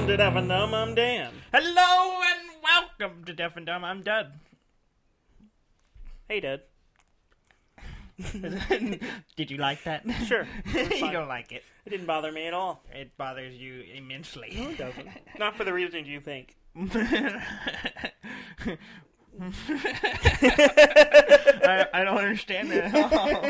Welcome to Deaf and Dumb, I'm Dan. Hello and welcome to Deaf and Dumb, I'm Dud. Hey, Dad. Did you like that? Sure. You don't like it. It didn't bother me at all. It bothers you immensely. No, it doesn't. Not for the reasons you think. I don't understand that at all.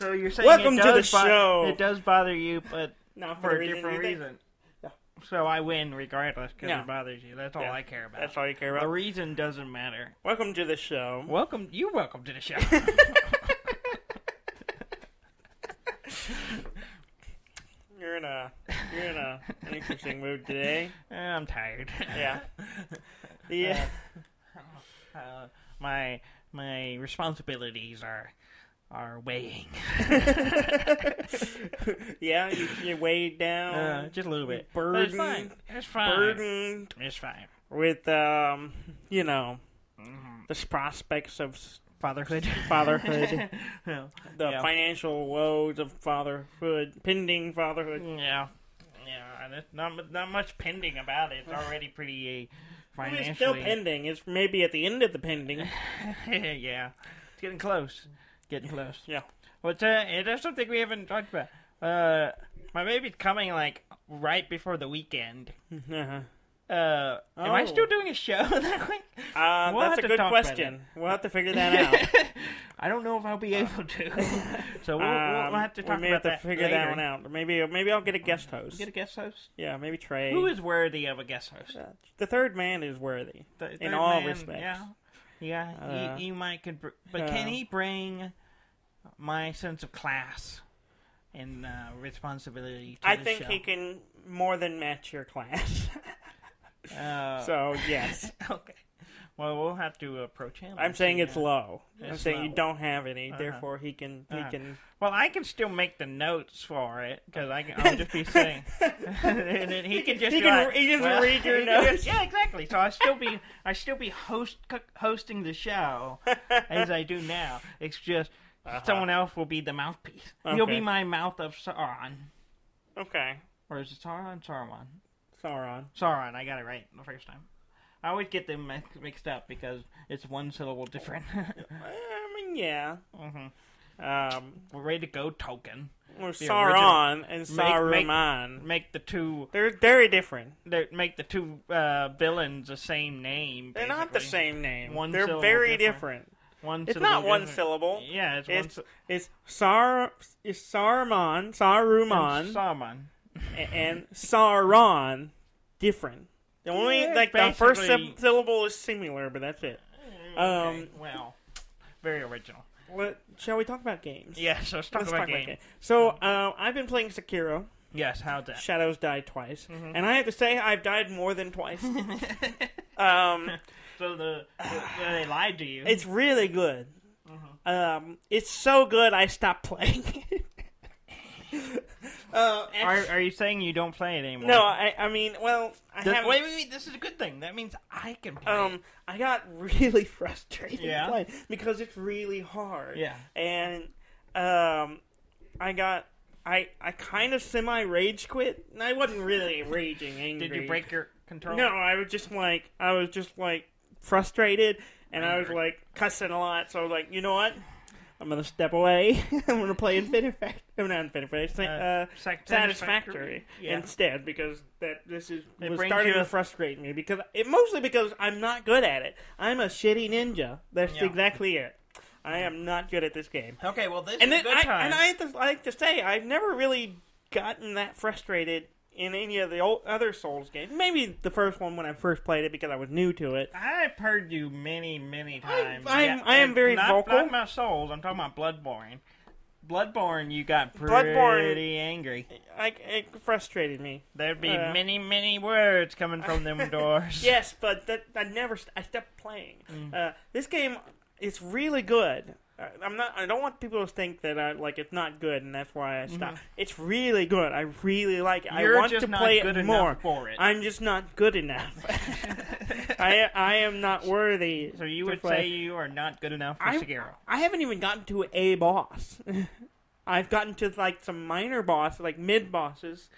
So you're saying Welcome to the show. It does bother you, but Not for a reason different you think. reason. No. So I win regardless because No. it bothers you. That's all Yeah. I care about. That's all you care The about. reason doesn't matter. Welcome to the show. Welcome to the show. You're in an interesting mood today. I'm tired. Yeah. The My responsibilities are weighing. yeah, you weighed down. Just a little bit. Burdened. It's fine. It's fine. Burdened It's fine. with the prospects of Fatherhood. the Yeah. financial woes of fatherhood, pending fatherhood. Yeah. And it's not much pending about it. It's already pretty financially. It's still pending. It's maybe at the end of the pending. Yeah. It's getting close. Yeah. But there's something we haven't talked about. My baby's coming like right before the weekend. Uh-huh. Am I still doing a show that week? We'll That's have a to good talk about question. We'll have to figure that out. I don't know if I'll be able to. So we'll have to talk we may about have to figure later. that one out. Maybe I'll get a guest host. Get a guest host? Yeah, maybe Trey. Who is worthy of a guest host? The third man is worthy The in third all man, respects. Yeah. He might but can he bring my sense of class and responsibility to I the think show? he can more than match your class. So yes, Okay. Well, we'll have to approach him. I'm saying it's low. I'm It's saying low. you don't have any. Therefore, he can. Well, I can still make the notes for it because I'll just be saying, and then he can just He be can. like, He can well, read your he can notes. yeah, exactly. So I still be hosting the show as I do now. It's just someone else will be the mouthpiece. He'll Okay. be my mouth of Sauron, Okay. or is it Sauron? Sauron. Sauron. I got it right the first time. I always get them mixed up because it's one syllable different. I mean, yeah. We're ready to go, Tolkien. Or The Sauron and Saruman. Make the two. They're very different. Make the two villains the same name. They're not the basically. same name. One They're syllable very different. different. It's not one different. syllable. Yeah, it's Saruman, Saruman. and Sauron different. The only the first basically- syllable is similar, but that's it. Okay, well, very original. Shall we talk about games? Yes, let's talk about games. So I've been playing Sekiro. Yes, how's that? Shadows died twice, and I have to say I've died more than twice. So they lied to you. It's really good. It's so good I stopped playing. Are you saying you don't play it anymore? No, I mean, well, I haven't. Wait, this is a good thing. That means I can play it. I got really frustrated Yeah? because it's really hard. Yeah. And I kind of semi-rage quit. And I wasn't really raging angry. Did you break your controller? No, I was just like frustrated, and I was like cussing a lot. So I was like, you know what? I'm gonna step away. I'm gonna play Satisfactory instead because was starting to frustrate me mostly because I'm not good at it. I'm a shitty ninja. That's exactly it. I am not good at this game. Okay, well this is And a good time. And I like to say I've never really gotten that frustrated in any of the other Souls games. Maybe the first one when I first played it because I was new to it. I've heard you many times. I am very vocal. Not about Souls. I'm talking about Bloodborne. Bloodborne, you got pretty angry. It frustrated me. There'd be many words coming from them doors. Yes, but I stopped playing. This game, it's really good. I don't want people to think that it's not good, and that's why I stopped. It's really good. I really like it. You're I want just to not play good it more. enough for it. I'm just not good enough. I am not worthy. So you to would play. say you are not good enough for Sekiro. I haven't even gotten to a boss. I've gotten to some minor bosses, mid bosses,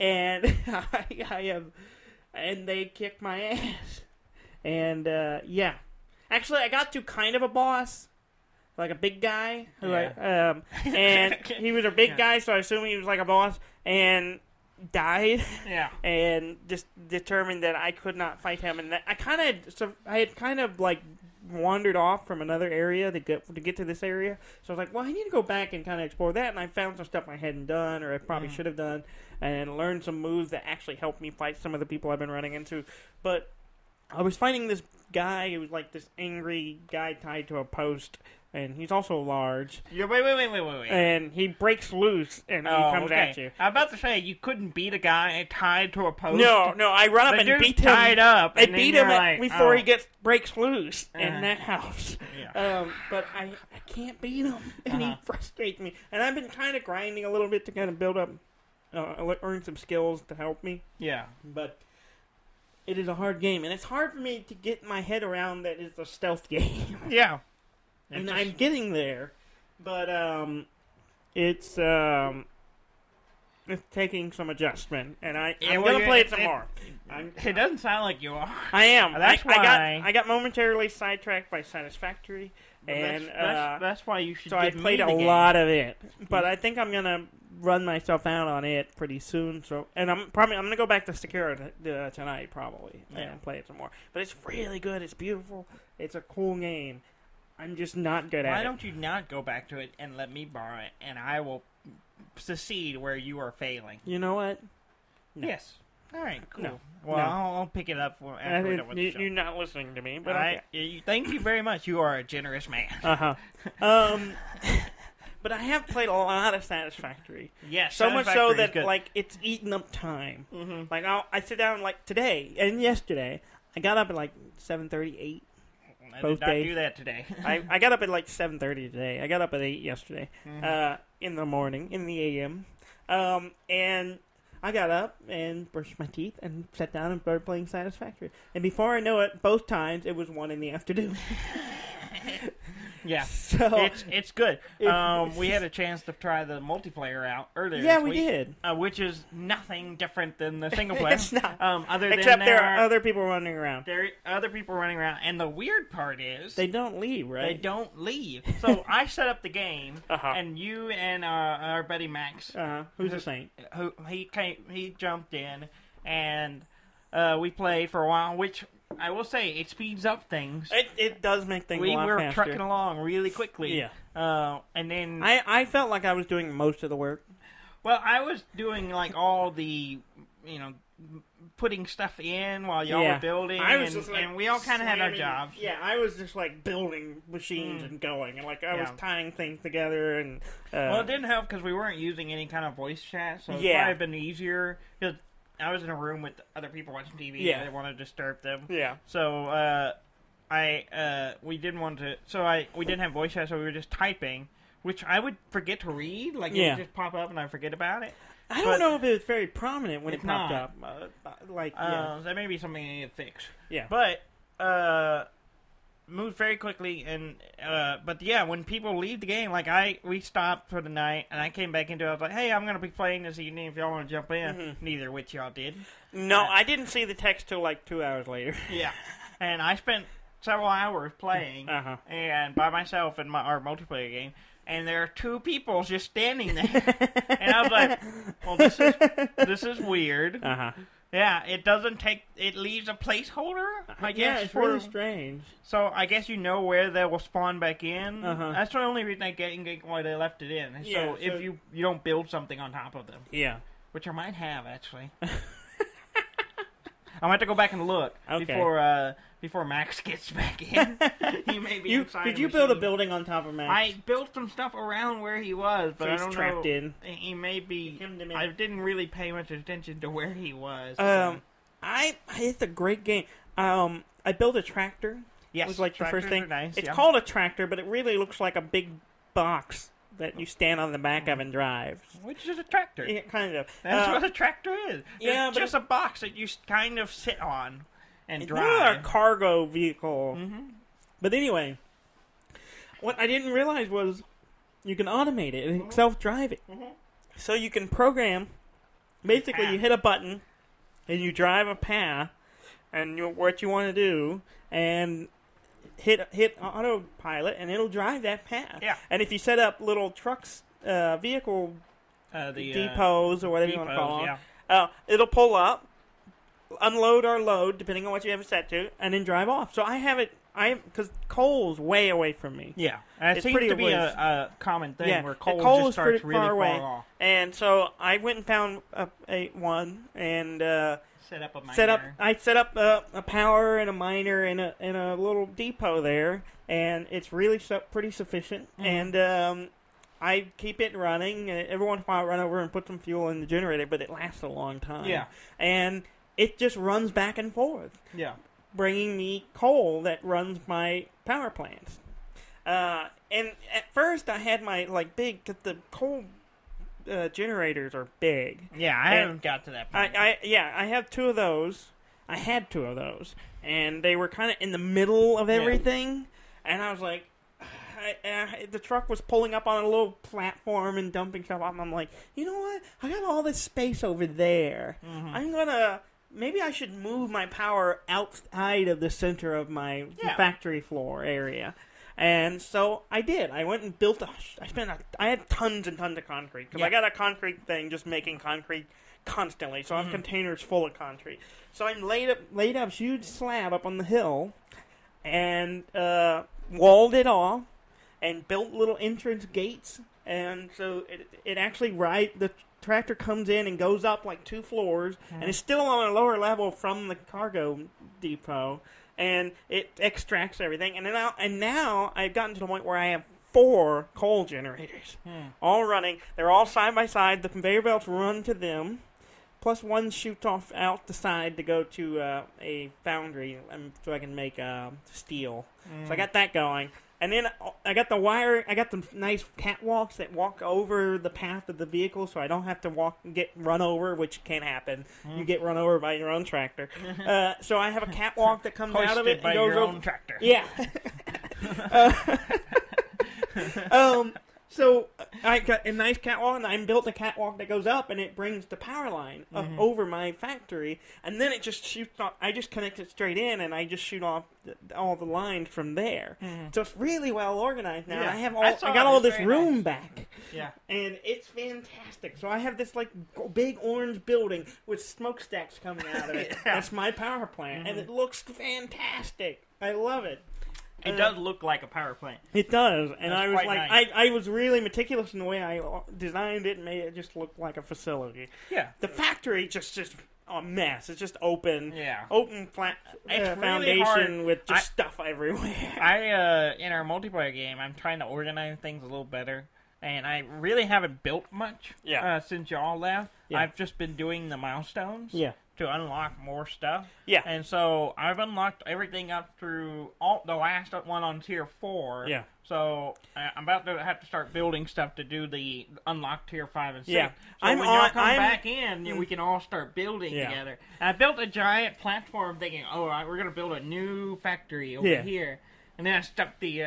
and I have, and they kicked my ass. And yeah, actually, I got to kind of a boss, like a big guy. And he was a big guy, so I assume he was like a boss, and died. Yeah. And just determined that I could not fight him, and that I had kind of like wandered off from another area to get to this area. So I was like, well, I need to go back and kind of explore that. And I found some stuff I hadn't done, or I probably should have done, and learned some moves that actually helped me fight some of the people I've been running into. But I was fighting this guy who was like this angry guy tied to a post, and he's also large. Yeah, wait. And he breaks loose, and he comes at you. I'm about to say, you couldn't beat a guy tied to a post. No, I run up and beat him. Tied up. I beat him before he breaks loose in that house. Yeah. But I can't beat him, and he frustrates me. And I've been kind of grinding a little bit to kind of build up, earn some skills to help me. Yeah. But it is a hard game, and it's hard for me to get my head around that it's a stealth game. Yeah. And I'm getting there, but it's taking some adjustment, and I'm going to play it some more. It doesn't sound like you are. I am. That's why I got momentarily sidetracked by Satisfactory, and that's why you should. So I played a lot of it, but I think I'm going to run myself out on it pretty soon. So, and I'm going to go back to Sekiro tonight probably and play it some more. But it's really good. It's beautiful. It's a cool game. I'm just not good at it. Why don't you not go back to it and let me borrow it, and I will succeed where you are failing? You know what? No. Yes. All right, cool. No. Well, No. I'll pick it up after we're done with the show. You're not listening to me, but thank you very much. You are a generous man. But I have played a lot of Satisfactory. Yes, so much so that good. like it's eaten up time. Mm-hmm. Like I sit down like today and yesterday. I got up at like 7:30, 8. I did not do that today. I got up at like 7:30 today. I got up at 8 yesterday. In the morning, in the AM. And I got up and brushed my teeth and sat down and started playing Satisfactory. And before I know it, both times it was 1 in the afternoon. Yeah, so it's good. We had a chance to try the multiplayer out earlier. Yeah, this we week, did. Which is nothing different than the single player. It's not. Except there are other people running around. There are other people running around, and the weird part is they don't leave, right? They don't leave. So I set up the game, Uh-huh. and you and our buddy Max, who's a saint, who he jumped in, and we played for a while, which I will say it speeds up things. It does make things a lot faster. We were trucking along really quickly. Yeah. And then I felt like I was doing most of the work. Well, I was doing like all the, putting stuff in while y'all were building. I was just like, and we all kind of had our jobs. Yeah, I was just like building machines and going, and like I was tying things together. And well, it didn't help because we weren't using any kind of voice chat, so it probably been easier because I was in a room with other people watching TV. Yeah. I didn't want to disturb them. Yeah. So we didn't want to. So we didn't have voice chat, so we were just typing, which I would forget to read. Like it would just pop up and I forget about it. I don't know if it was very prominent when it popped up. That may be something I need to fix. Yeah. But moved very quickly, and but yeah, when people leave the game, like we stopped for the night, and I came back into it. I was like, "Hey, I'm gonna be playing this evening. If y'all want to jump in." Mm-hmm. Neither of which y'all did. No, I didn't see the text till like 2 hours later. Yeah, and I spent several hours playing, and by myself in our multiplayer game. And there are 2 people just standing there, and I was like, "Well, this is weird." Yeah, it doesn't take. It leaves a placeholder. I guess. Yeah, it's really strange. So I guess where they will spawn back in. That's the only reason I get why they left it in. So if you don't build something on top of them. Yeah. Which I might have actually. I'm gonna have to go back and look before Max gets back in. He may be inside. Did you build a building on top of Max? I built some stuff around where he was, but I don't know. Trapped in. He may be. I didn't really pay much attention to where he was. It's a great game. I built a tractor. Yes, it was like the first thing. Nice, it's called a tractor, but it really looks like a big box that you stand on the back of and drive. Which is a tractor. Yeah, kind of. That's what a tractor is. It's just a box that you kind of sit on and drive. It's not a cargo vehicle. Mm-hmm. But anyway, what I didn't realize was you can automate it and self-drive it. Mm-hmm. So you can program basically you hit a button and you drive a path and what you want to do and hit autopilot and it'll drive that path. Yeah. And if you set up little trucks, vehicle depots or whatever you want to call them, it'll pull up, unload or load depending on what you have it set to, and then drive off. So I have it. Because coal's way away from me. Yeah, and it seems to be a common thing where coal just starts really far off. And so I went and found one and set up a miner. I set up a power and a miner in a little depot there, and it's really pretty sufficient. Mm-hmm. And I keep it running. Every once in a while, I run over and put some fuel in the generator, but it lasts a long time. Yeah, and it just runs back and forth. Yeah. Bringing me coal that runs my power plants. And at first I had my, big, because the coal generators are big. Yeah, I haven't got to that point. I have two of those. I had two of those. And they were kind of in the middle of everything. Yeah. And I was like, the truck was pulling up on a little platform and dumping stuff off. And I'm like, you know what? I got all this space over there. Mm-hmm. I'm going to... Maybe I should move my power outside of the center of my factory floor area. And so I did. I went and built I had tons and tons of concrete. Because I got a concrete thing just making concrete constantly. So I have containers full of concrete. So I laid up a huge slab up on the hill and walled it off and built little entrance gates. And so it actually the tractor comes in and goes up like 2 floors, and it's still on a lower level from the cargo depot, and it extracts everything. And now I've gotten to the point where I have 4 coal generators, all running. They're all side by side. The conveyor belts run to them, plus one shoots off out the side to go to a foundry, so I can make steel. So I got that going. And then I got the nice catwalks that walk over the path of the vehicle, so I don't have to get run over, which can't happen. You get run over by your own tractor. So I have a catwalk that comes out of it and goes over. Own tractor. Yeah. So I got a nice catwalk, and I built a catwalk that goes up, and it brings the power line up over my factory, and then it just shoots off. I just connect it straight in, and I just shoot off all the lines from there. So it's really well organized now. Yeah. I got all this room nice. Back. Yeah, and it's fantastic. So I have this big orange building with smokestacks coming out of it. That's my power plant, and it looks fantastic. I love it. It does look like a power plant. It does, and That's I was nice. I was really meticulous in the way I designed it and made it just look like a facility. Yeah. The factory just a mess. It's just open. Yeah. Open flat foundation with just stuff everywhere. In our multiplayer game, I'm trying to organize things a little better, and I really haven't built much. Since y'all left. Yeah. I've just been doing the milestones. Yeah. To unlock more stuff. Yeah. And so I've unlocked everything up through the last one on tier 4. Yeah. So I'm about to have to start building stuff to do the unlock tier 5 and 6. Yeah. So when y'all come back in, we can all start building together. And I built a giant platform thinking, we're going to build a new factory over here. And then I stuck the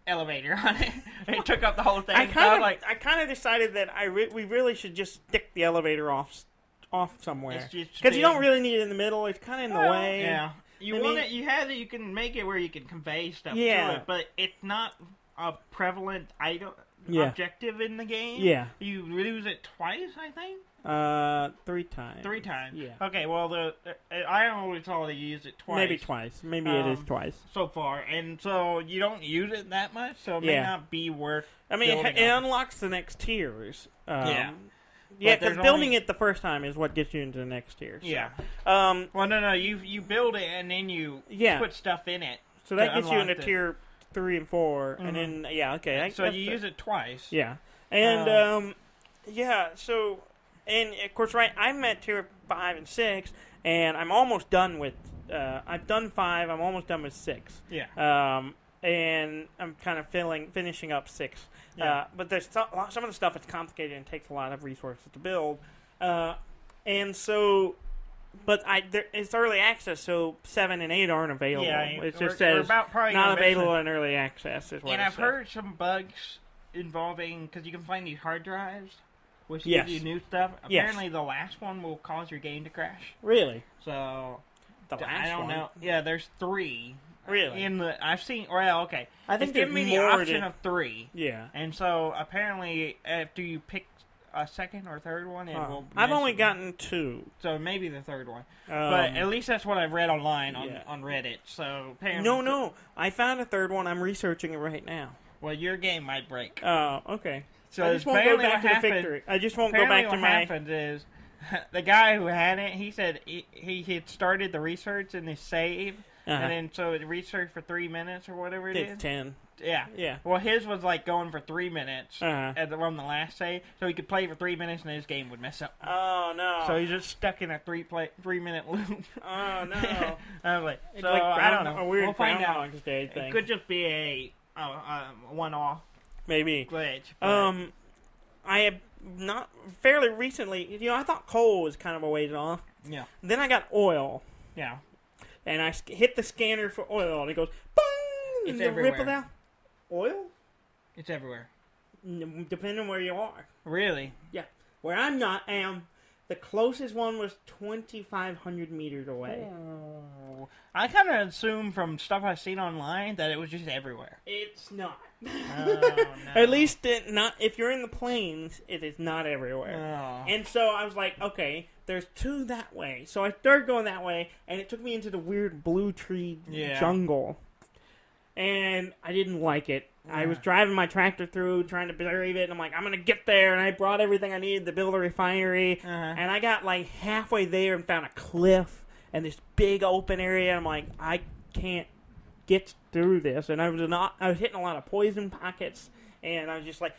elevator on it. And it took up the whole thing. I kind of decided that we really should just stick the elevator off somewhere, because you don't really need it in the middle. It's kind of in the way. Yeah, you can make it where you can convey stuff to it, but it's not a prevalent objective in the game. Yeah, you lose it twice, I think. 3 times. 3 times. Yeah. Okay. Well, I only saw they use it twice. Maybe twice. Maybe it is twice so far, and so you don't use it that much, so it may not be worth. I mean, it unlocks the next tiers. Yeah, because building it the first time is what gets you into the next tier. So. Yeah. Well, no. You build it and then you put stuff in it. So that gets you into tier 3 and 4, and then so you use it twice. Yeah, and So, and of course, I'm at tier 5 and 6, and I'm almost done with. I've done 5. I'm almost done with 6. Yeah. And I'm kind of finishing up 6. Yeah. But there's some of the stuff that's complicated and takes a lot of resources to build. And so, but it's early access, so 7 and 8 aren't available. Yeah, it just says not available in early access. Is what and I've heard some bugs involving, because you can find these hard drives which gives you new stuff. Apparently, the last one will cause your game to crash. Really? So, the last I don't know. Yeah, there's 3. Really? I've seen. Well, okay. I think it's giving me the option of 3. Yeah. And so apparently, after you pick a second or third one, it will. I've only gotten 2. So maybe the third one. But at least that's what I've read online on Reddit. So apparently. No. I found a third one. I'm researching it right now. Well, your game might break. Oh, okay. So I just won't go back to the victory. I just won't go back to my. What happened is, the guy who had it, he said he had started the research in his save. And then, so it researched for 3 minutes or whatever it is. 10. Yeah. Well, his was like going for 3 minutes on the last save, so he could play for 3 minutes and his game would mess up. Oh, no. So he's just stuck in a 3-minute loop. Oh, no. I was like, it's like I don't know. A weird we'll find out. Day thing. It could just be a one-off maybe glitch. I have not fairly recently. I thought coal was kind of a ways off. Yeah. Then I got oil. Yeah. And I hit the scanner for oil, and it goes, boom! It's and everywhere. ripple down. Oil? It's everywhere. Depending on where you are. Really? Yeah. Where I'm not, the closest one was 2,500 meters away. Oh. I kind of assumed from stuff I've seen online that it was just everywhere. It's not. Oh, no. At least not if you're in the plains, it is not everywhere. Oh. And so I was like, okay, there's 2 that way. So I started going that way, and it took me into the weird blue tree jungle. And I didn't like it. Yeah. I was driving my tractor through, trying to brave it, and I'm like, I'm going to get there. And I brought everything I needed to build a refinery. And I got like halfway there and found a cliff and this big open area. I'm like, I can't get through this. And I was hitting a lot of poison pockets. And I was just like,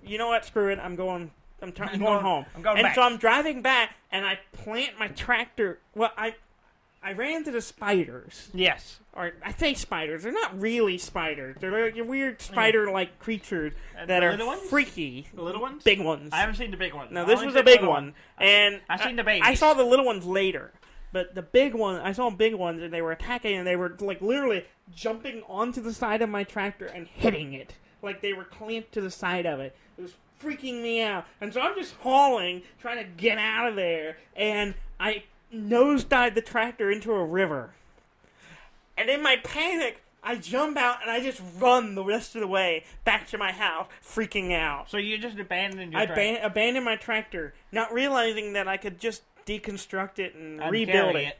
you know what? Screw it. I'm going home. I'm going back. So I'm driving back, and I plant my tractor. Well, I ran into the spiders. Yes. Or I say spiders. They're not really spiders. They're like weird spider-like creatures that are freaky. The little ones? Big ones. I haven't seen the big ones. No, this was a big one. And I've seen the babies. I saw the little ones later. But the big one, I saw big ones, and they were attacking, and they were like literally jumping onto the side of my tractor and hitting it. Like they were clamped to the side of it. It was freaking me out. And so I'm just hauling, trying to get out of there, and I nosedived the tractor into a river. And in my panic, I jump out and I just run the rest of the way back to my house, freaking out. So you just abandoned your tractor? I abandoned my tractor, not realizing that I could just deconstruct it and rebuild it.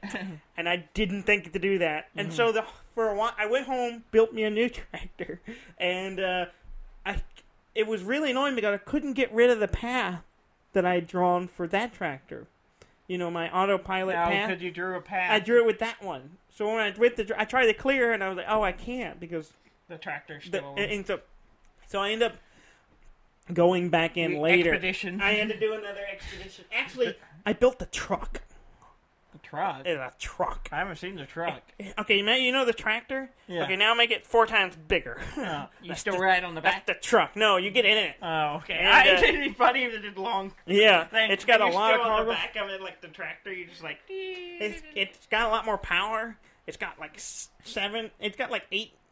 And I didn't think to do that. And so for a while, I went home, built me a new tractor, and it was really annoying because I couldn't get rid of the path that I had drawn for that tractor. My autopilot path. Because you drew a path. I drew it with that one. So when I tried to clear, and I was like, oh, I can't because the tractor's still. So I ended up going back in later. Expedition. I had to do another expedition. Actually, I built the truck. The truck? It's a truck. I haven't seen the truck. Okay, you know the tractor? Yeah. Okay, now make it 4 times bigger. Oh, you still ride on the back? That's the truck. No, you get in it. Oh, okay. It'd be funny if it did long. Yeah, thing. It's got a lot of cargo. cargo. On the back of it, like the tractor, you just like. It's got a lot more power. It's got like 7. It's got like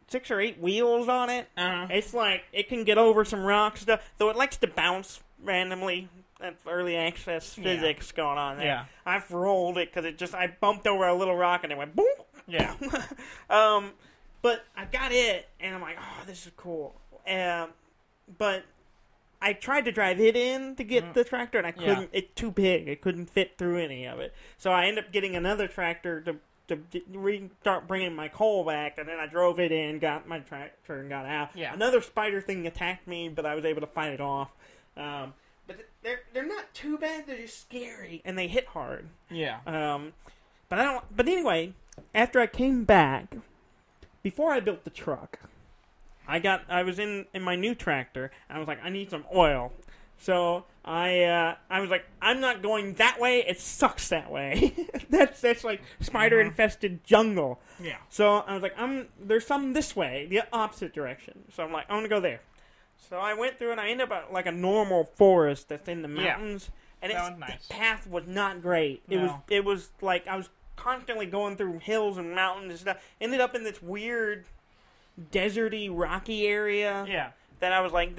6 or 8 wheels on it. It's like it can get over some rock stuff, though it likes to bounce randomly. That's early access physics going on there. Yeah. I've rolled it because I bumped over a little rock and it went boom. Yeah. But I got it, and I'm like, oh, this is cool. But I tried to drive it in to get the tractor, and I couldn't. Yeah. It's too big. It couldn't fit through any of it. So I ended up getting another tractor to start bringing my coal back, and then I drove it in, got my tractor, and got out. Yeah. Another spider thing attacked me, but I was able to fight it off. But they're not too bad. They're just scary, and they hit hard. Yeah. But anyway, after I came back, before I built the truck, I was in my new tractor, and I was like, I need some oil. So I was like, I'm not going that way. It sucks that way. that's like spider infested jungle. Yeah. So I was like, there's some this way, the opposite direction. So I'm like, I'm gonna go there. So I went through and I ended up at like a normal forest that's in the mountains, and the path was not great. No. It was like I was constantly going through hills and mountains and stuff. Ended up in this weird deserty, rocky area. Yeah. That I was like,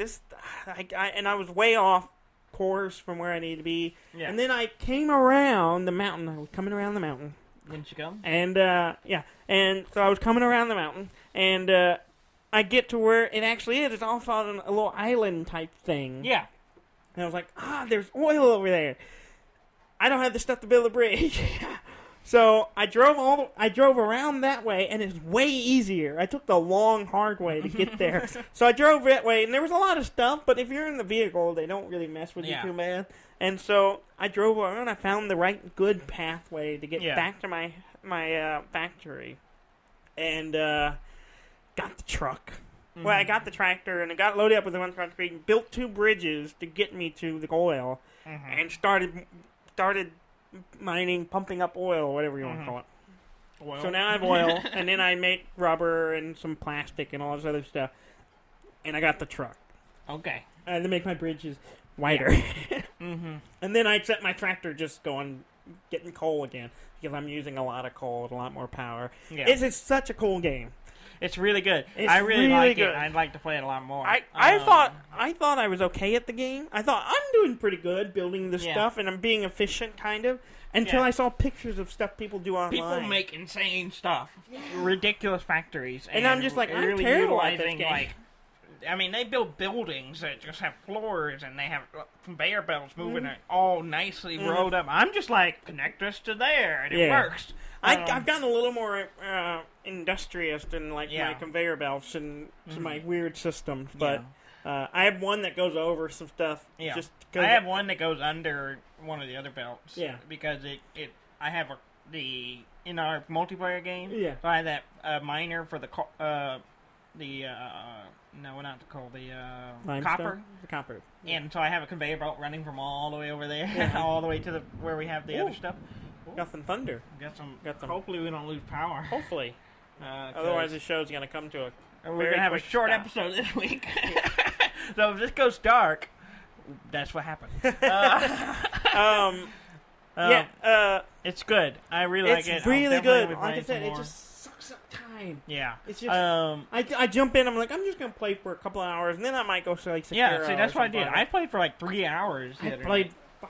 I was way off course from where I needed to be. Yeah. And then I came around the mountain. I was coming around the mountain. Didn't you go? And, and so I was coming around the mountain, and I get to where it actually is. It's all on a little island type thing. Yeah. And I was like, there's oil over there. I don't have the stuff to build a bridge. So I drove around that way, and it's way easier. I took the long, hard way to get there. So I drove that way, and there was a lot of stuff, but if you're in the vehicle, they don't really mess with you too bad. And so I drove around, and I found the right, good pathway to get back to my factory. And got the truck. Mm-hmm. Well, I got the tractor, and I got loaded up with the one concrete, and built 2 bridges to get me to the oil, and started mining, pumping up oil, or whatever you want to call it. Oil. So now I have oil, and then I make rubber and some plastic and all this other stuff. And I got the truck. Okay. And to make my bridges wider. Yeah. And then I set my tractor just going, getting coal again, because I'm using a lot of coal and a lot more power. Yeah. It's such a cool game. It's really good. I really like it. I'd like to play it a lot more. I thought I was okay at the game. I thought I'm doing pretty good building this stuff, and I'm being efficient, kind of. Until I saw pictures of stuff people do online. People make insane stuff, ridiculous factories, and I'm just like, I'm really terrible at this game. I mean, they build buildings that just have floors, and they have conveyor belts moving it all nicely rolled up. I'm just like, connect us to there, and it works. I've gotten a little more industrious in my conveyor belts and my weird systems, but I have one that goes over some stuff. Yeah. I have one that goes under one of the other belts. Yeah. Because I have in our multiplayer game. Yeah. So I have that miner for the no, not the coal, the copper. The copper. Yeah. And so I have a conveyor belt running from all the way over there, all the way to where we have the other stuff. Got some thunder. Got some. Hopefully we don't lose power. Hopefully. Otherwise the show's going to come to a we're going to have a short episode this week. So if this goes dark, that's what happened. It's good. I really like it. It's really good. Like I said, it just sucks up time. Yeah. It's just, I jump in, I'm like, I'm just going to play for a couple of hours, and then I might go to like Sekiro. Yeah, see, that's what I did. I played for like 3 hours. I played 5-6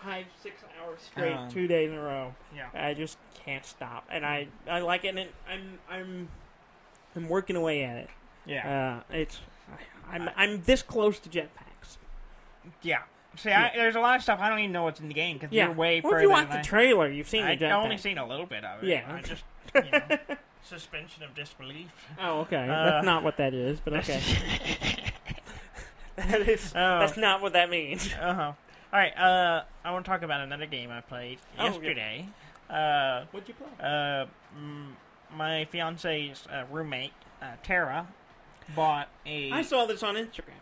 hours straight, 2 days in a row. Yeah. I just can't stop. And I like it, and I'm working away at it. Yeah. I'm this close to jetpacks. Yeah. See, there's a lot of stuff I don't even know what's in the game because you're way further. Well, if you watch the trailer, you've seen the jetpack. I've only seen a little bit of it. Yeah. I just, suspension of disbelief. Oh, okay. That's not what that is, but okay. That's not what that means. All right. I want to talk about another game I played yesterday. What'd you play? My fiance's roommate, Tara, bought a... I saw this on Instagram.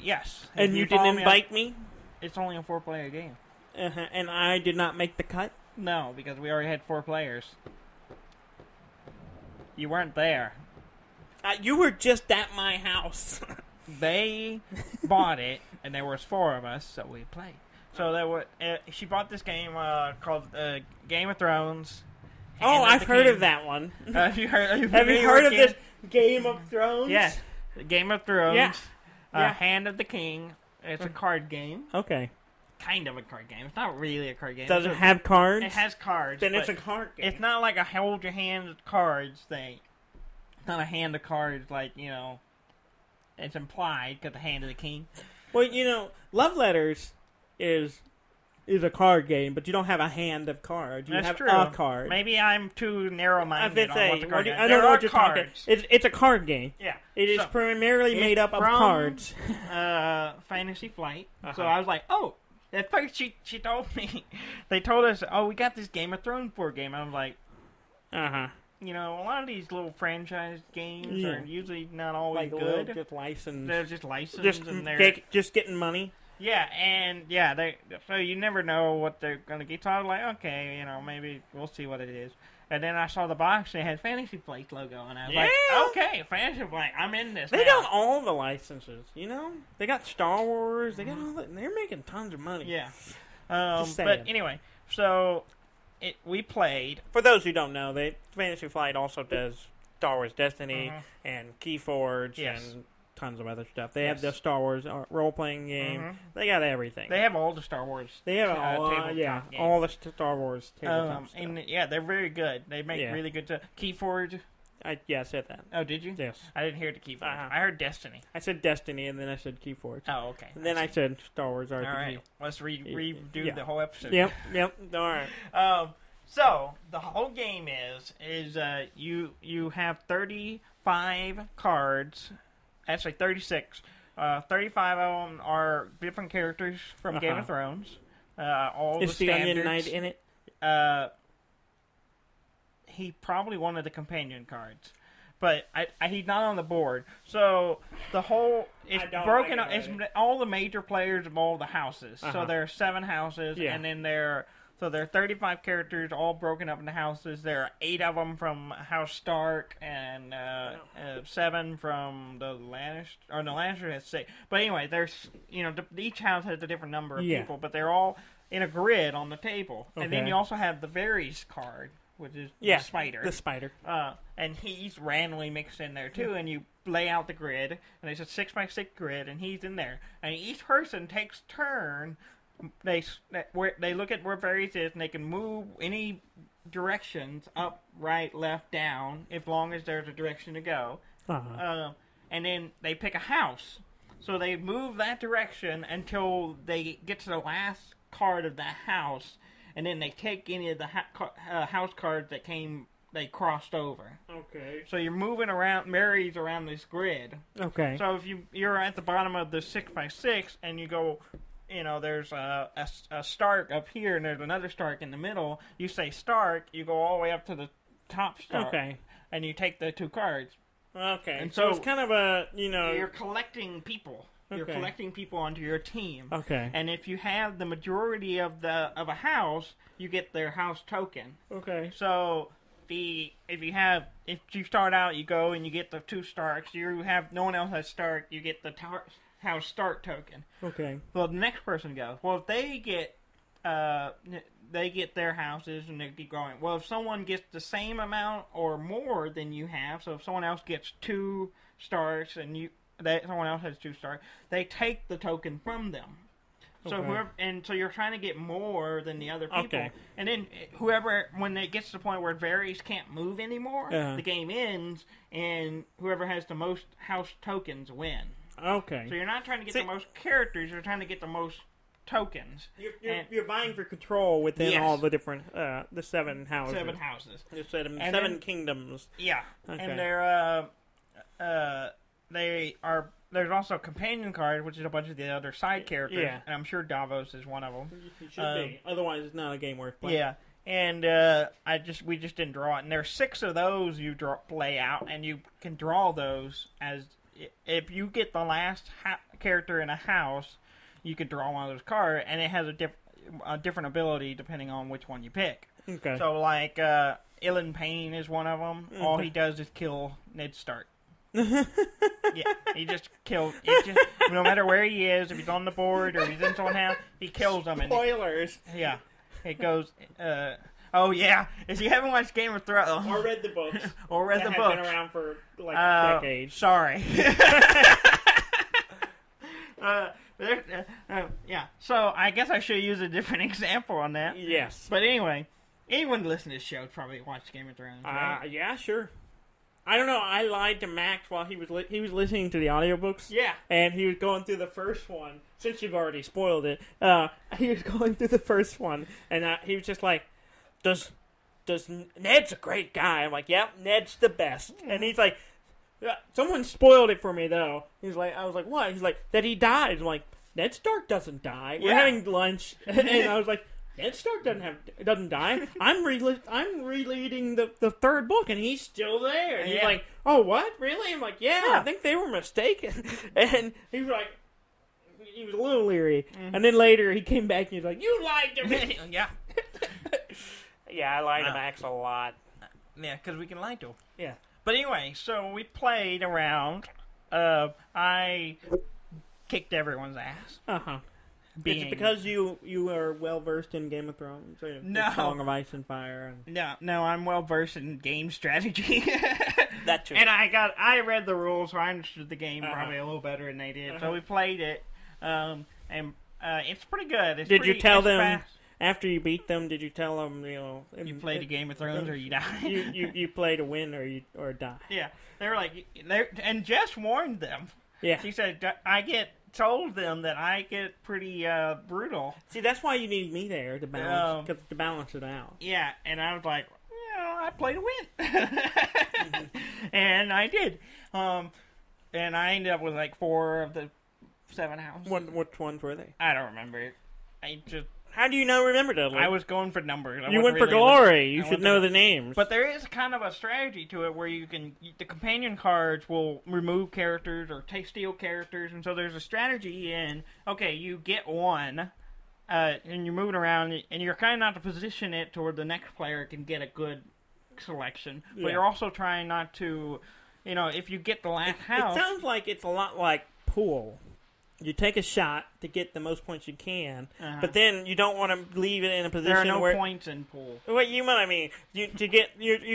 Yes. And you didn't invite me? It's only a 4-player game. And I did not make the cut? No, because we already had 4 players. You weren't there. You were just at my house. They bought it, and there was 4 of us, so we played. So there were. She bought this game called Game of Thrones. I've heard of that one. Have you heard of this Game of Thrones? Yes, Game of Thrones. Yeah. Hand of the King. It's a card game. Okay. Kind of a card game. It's not really a card game. Does it have cards? It has cards. Then it's a card game. It's not like a hold your hand cards thing. It's not a hand of cards like, it's implied because the Hand of the King. Well, Love Letters is a card game, but you don't have a hand of cards. You have a card. Maybe I'm too narrow-minded on what the card game is. I don't know what you're talking. It's a card game. Yeah. It is primarily made up of cards. Fantasy Flight. So I was like, at first she told me, they told us, we got this Game of Thrones board game. I was like, a lot of these little franchise games are usually not always good. Just licensed. They're just licensed. Just getting money. Yeah, and so you never know what they're going to get. So I was like, okay, maybe we'll see what it is. And then I saw the box and it had Fantasy Flight logo, and I was like, okay, Fantasy Flight, I'm in this. They got all the licenses, They got Star Wars. They got all that. They're making tons of money. Yeah. But anyway, so we played. For those who don't know, Fantasy Flight also does Star Wars Destiny and Keyforge and tons of other stuff. They have the Star Wars role-playing game. Mm-hmm. They got everything. They have all the Star Wars. They have all the Star Wars tabletop stuff. And they're very good. They make really good stuff. Keyforge. I said that. Oh, did you? Yes. I didn't hear the Keyforge. I heard Destiny. I said Destiny, and then I said Keyforge. Oh, okay. And then I said Star Wars RPG. All right. Let's redo the whole episode. Yep. All right. So the whole game is you have 35 cards. Actually, 36. 35 of them are different characters from Game of Thrones. All is the standards. Onion Knight in it? He probably wanted the companion cards, but he's not on the board. So the whole it's broken up. It's all the major players of all the houses. So there are 7 houses, and then there are 35 characters, all broken up into houses. There are 8 of them from House Stark, and 7 from the Lannister. Or the Lannister has 6. But anyway, there's each house has a different number of people, but they're all in a grid on the table. Okay. And then you also have the Varys card, which is the spider. The spider. And he's randomly mixed in there, too. And you lay out the grid, and it's a 6x6 grid, and he's in there. And each person takes turn. They look at where Varys is, and they can move any directions, up, right, left, down, as long as there's a direction to go. And then they pick a house. So they move that direction until they get to the last card of that house, and then they take any of the house cards that they crossed over. Okay. So you're moving around, Mary's around this grid. Okay. So if you're at the bottom of the 6x6, and you go, there's a Stark up here, and there's another Stark in the middle. You say Stark, you go all the way up to the top Stark. Okay. And you take the 2 cards. Okay. And so it's kind of a, You're collecting people. You're collecting people onto your team. Okay. And if you have the majority of a house, you get their house token. Okay. So if you start out, you go and you get the 2 Starks. You have no one else has Stark. You get the house Stark token. Okay. Well, the next person goes. Well, if they get their houses and they keep going. Well, if someone gets the same amount or more than you have, so if someone else gets 2 Starks and someone else has 2 Starks, they take the token from them. So so you're trying to get more than the other people. Okay. And then when it gets to the point where Varys can't move anymore, the game ends, and whoever has the most house tokens win. Okay. So you're not trying to get the most characters, you're trying to get the most tokens. You're vying for control within all the different, the 7 houses. 7 houses. The 7 kingdoms. Yeah. Okay. And there's also a companion card, which is a bunch of the other side characters. Yeah. And I'm sure Davos is one of them. It should be. Otherwise, it's not a game worth playing. Yeah. And we just didn't draw it. And there's 6 of those you play out, and you can draw those as if you get the last character in a house, you could draw one of those cards, and it has a different ability depending on which one you pick. Okay. So like Ilan Payne is one of them. Okay. All he does is kill Ned Stark. Yeah, he just kills. No matter where he is, if he's on the board or he's in someone's house, he kills them. Spoilers. Yeah, it goes. Oh yeah, if you haven't watched Game of Thrones or read the books, been around for like decades. Sorry. Yeah. So I guess I should use a different example on that. Yes. But anyway, anyone listening to this show probably watched Game of Thrones. Right? Yeah, sure. I don't know. I lied to Max while he was listening to the audiobooks. Yeah. And he was going through the first one. Since you've already spoiled it, he was going through the first one, and he was just like, Does Ned's a great guy? I'm like, yep, Ned's the best. And he's like, someone spoiled it for me though. I was like, what? He's like, that he died. I'm like, Ned Stark doesn't die. We're having lunch, and I was like, Ned Stark doesn't die. I'm rereading the 3rd book, and he's still there. And he's like, oh, what? Really? I'm like, yeah, I think they were mistaken. And he was like, he was a little leery. Mm-hmm. And then later he came back and he's like, you lied to me. Yeah. Yeah, I lie to Max a lot. Yeah, because we can lie to him. Yeah. But anyway, so we played around. I kicked everyone's ass. Uh-huh. being. It's because you are well versed in Game of Thrones, no, Song of Ice and Fire. And... No, I'm well versed in game strategy. That's true. And I read the rules, so I understood the game probably a little better than they did. So we played it, and it's pretty good. Did you tell them fast. After you beat them? Did you tell them you played a Game of Thrones or you die? you play to win or die? Yeah, they were like, and Jess warned them. Yeah, she said told them that I get pretty brutal. See, that's why you need me there to balance it out. Yeah, and I was like, I play to win, and I did. And I ended up with like 4 of the 7 houses. Which ones were they? I don't remember. How do you not remember, Dudley? I was going for numbers. You went for glory. You should know the names. But there is kind of a strategy to it where the companion cards will remove characters or steal characters, and so there's a strategy in, okay, you get one, and you're moving around, and you're kind of not to position it to where the next player can get a good selection, but you're also trying not to, if you get the last house... It sounds like it's a lot like pool. You take a shot to get the most points you can, but then you don't want to leave it in a position where... There are no points in pool. What you mean? I mean, you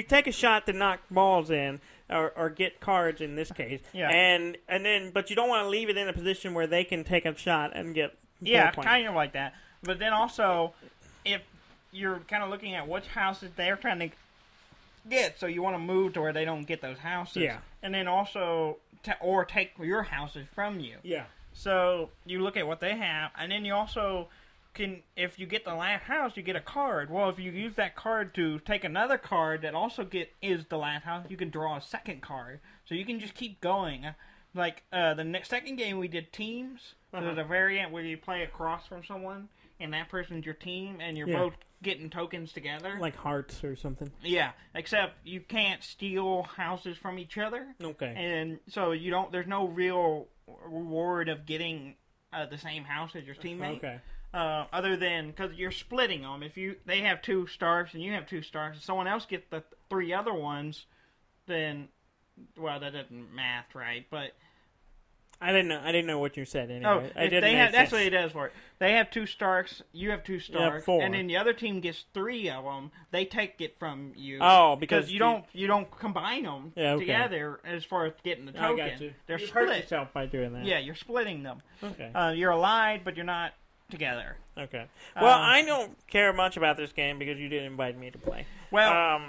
take a shot to knock balls in, or get cards in this case, and then but you don't want to leave it in a position where they can take a shot and get points. Kind of like that. But then also, if you're kind of looking at which houses they're trying to get, so you want to move to where they don't get those houses. Yeah. And then also, or take your houses from you. Yeah. So you look at what they have, and then you also can, if you get the last house, you get a card. Well, if you use that card to take another card that also is the last house, you can draw a second card. So you can just keep going. Like the second game we did teams. There's a variant where you play across from someone, and that person's your team, and you're both getting tokens together. Like hearts or something. Yeah, except you can't steal houses from each other. Okay. And so there's no real reward of getting the same house as your teammate. Okay. Other than, because you're splitting them. If they have 2 stars and you have 2 stars, if someone else gets the 3 other ones, then, well, that doesn't math right, but... I didn't know what you said anyway. That's what it does for it. They have 2 stars, you have 2 stars, 4. and then the other team gets 3 of them. They take it from you. Oh, because you don't combine them together as far as getting the token. I got you. They're you split. hurt yourself by doing that. Yeah, you're splitting them. Okay. You're allied, but you're not together. Okay. Well, I don't care much about this game because you didn't invite me to play. Well,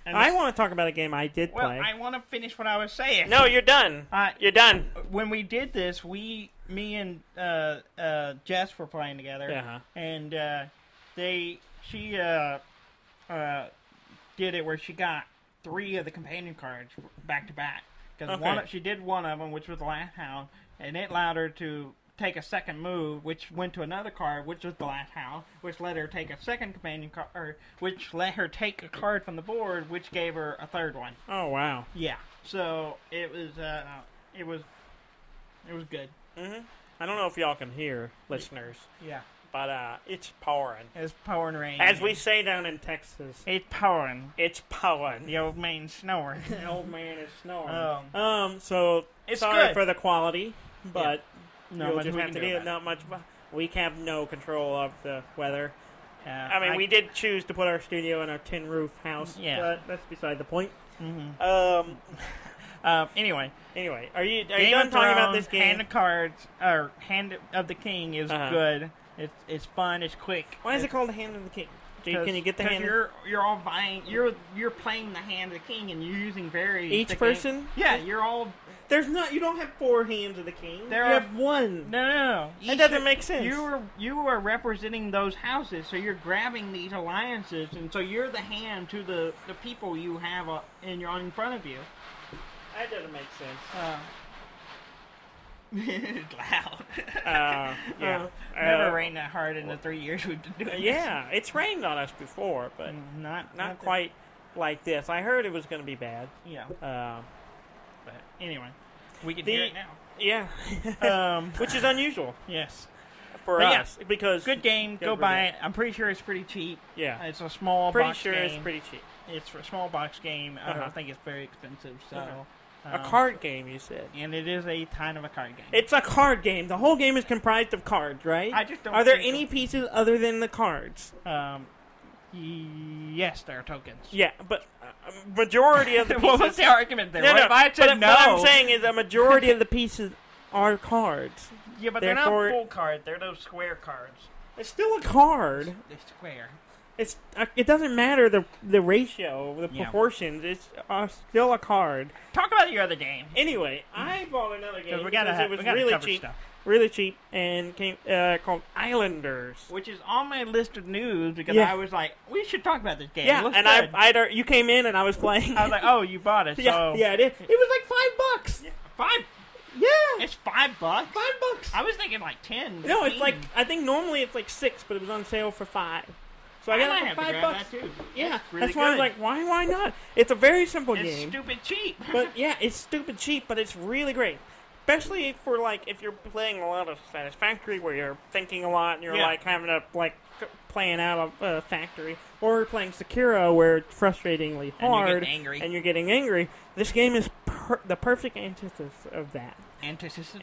I want to talk about a game I did play. Well, I want to finish what I was saying. No, you're done. You're done. When we did this, me and Jess were playing together, and she did it where she got 3 of the companion cards back to back because she did one of them, which was the last house, and it allowed her to take a second move, which went to another card, which was the last house, which let her take a second companion card, or which let her take a card from the board, which gave her a third one. Oh wow! Yeah, so it was good. Mm-hmm. I don't know if y'all can hear, listeners. Yeah, but it's pouring. It's pouring rain. As we say down in Texas, it's pouring. It's pouring. The old man's snoring. The old man is snoring. So it's sorry good. for the quality, but. No, you'll just have to do it. Not much. We have no control of the weather. I mean, we did choose to put our studio in a tin roof house, but that's beside the point. Mm-hmm. Anyway, are you done talking about this game? Hand of Cards or Hand of the King is good. It's fun. It's quick. Why is it called the Hand of the King? Can you get the hand? You're all vying. You're playing the Hand of the King, and you're using each person. Yeah, you're all. There's not. You don't have 4 hands of the king. You have 1. No. That doesn't make sense. You are representing those houses, so you're grabbing these alliances, and so you're the hand to the people you have in front of you. That doesn't make sense. It's loud. Yeah. Never rained that hard in the 3 years we've been doing this. Yeah, it's rained on us before, but not quite like this. I heard it was going to be bad. Yeah. But anyway, we can hear it now. Yeah. Which is unusual. Yes. For us. Because good game. Go buy it. I'm pretty sure it's pretty cheap. Yeah. It's a small box game. It's pretty cheap. It's a small box game. I don't think it's very expensive. So A card game, you said. And it is a kind of a card game. It's a card game. The whole game is comprised of cards, right? I just don't. Are there any pieces other than the cards? Yes, there are tokens. Yeah, but majority of the pieces... What was the argument there? No, what if I said no? What I'm saying is a majority of the pieces are cards. Yeah, but they're not full cards. They're those square cards. It's still a card. They're square. It doesn't matter the ratio, the proportions. It's still a card. Talk about your other game. Anyway, I bought another game because it was really cheap, and came called Islanders, which is on my list of news because I was like, we should talk about this game. Yeah, and you came in and I was playing. I was like, oh, you bought it. Yeah, it is. It was like $5. Yeah. $5. Yeah, it's $5. $5. I was thinking like 10. No, it's like I think normally it's like 6, but it was on sale for 5. So I got it for $5. That too. Yeah, that's why I was like, why not? It's a very simple game. It's stupid cheap. But yeah, it's stupid cheap, but it's really great. Especially for like if you're playing a lot of Satisfactory, where you're thinking a lot and you're like having to like playing out a factory, or you're playing Sekiro, where it's frustratingly hard and you're getting angry. This game is the perfect antithesis of that. Antithesis.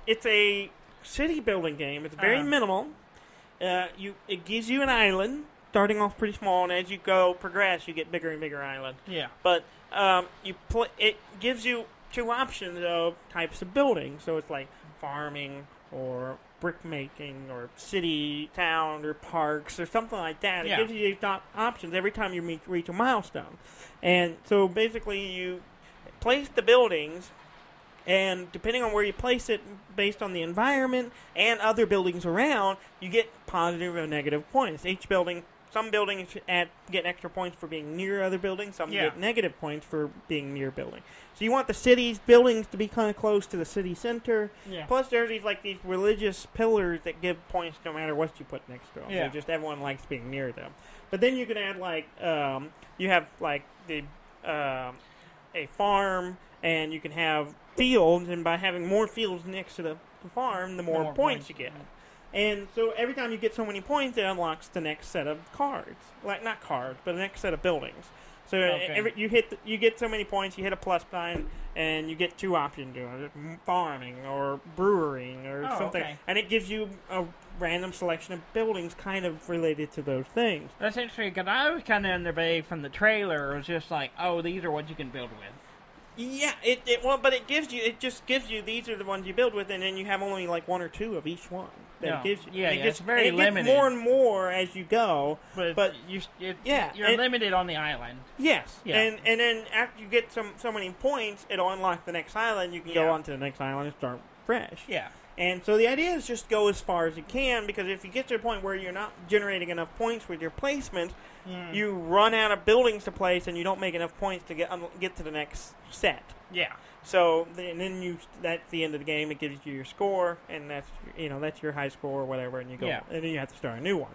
It's a city building game. It's very minimal. It gives you an island, starting off pretty small, and as you progress, you get bigger and bigger island. Yeah. But it gives you 2 options of types of buildings. So it's like farming or brick making or city, town, or parks or something like that. It gives you these options every time you reach a milestone. And so basically you place the buildings, and depending on where you place it, based on the environment and other buildings around, you get positive or negative points. Some buildings get extra points for being near other buildings. Some get negative points for being near buildings. So you want the city's buildings to be kind of close to the city center. Yeah. Plus, there's these religious pillars that give points no matter what you put next to them. Yeah. Just everyone likes being near them. But then you can add you have a farm, and you can have fields, and by having more fields next to the farm, the more points you get. And so every time you get so many points, it unlocks the next set of cards. Not cards, but the next set of buildings. So you get so many points, you hit a plus sign, and you get 2 options: farming or brewing or something. Okay. And it gives you a random selection of buildings kind of related to those things. That's interesting, because I was kind of in the bay from the trailer. It was just like, oh, these are what you can build with. Yeah, but it just gives you these are the ones you build with, and then you have only like 1 or 2 of each one that it gives you. It's very limited. It gets more and more as you go, but you're limited on the island. Yes, and then after you get so many points, it'll unlock the next island. You can go on to the next island and start fresh. Yeah. And so the idea is just go as far as you can, because if you get to a point where you're not generating enough points with your placement, you run out of buildings to place, and you don't make enough points to get to the next set. Yeah. So then that's the end of the game. It gives you your score, and that's your high score or whatever, and you go, and then you have to start a new one.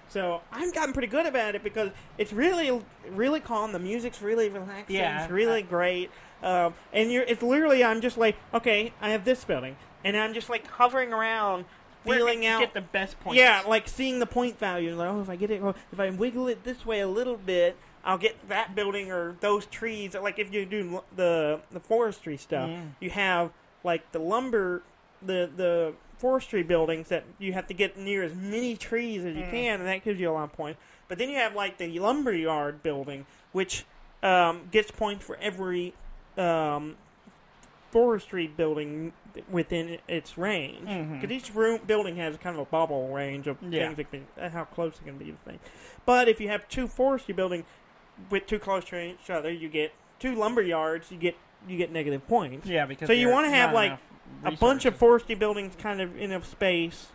So I've gotten pretty good about it because it's really, really calm. The music's really relaxing. Yeah, it's really great. And it's literally, I'm just like, okay, I have this building. And I'm just like hovering around, feeling out. Get the best points. Yeah, like seeing the point value. Like, if I wiggle it this way a little bit, I'll get that building or those trees. Like if you do the forestry stuff, you have like the lumber, the forestry buildings that you have to get near as many trees as you can, and that gives you a lot of points. But then you have like the lumberyard building, which gets points for every forestry building within its range, because each building has kind of a bubble range of things how close it can be to things. But if you have 2 forestry buildings with too close to each other, you get 2 lumber yards. You get negative points. Yeah, because so you want to have like a bunch of forestry buildings kind of in a space,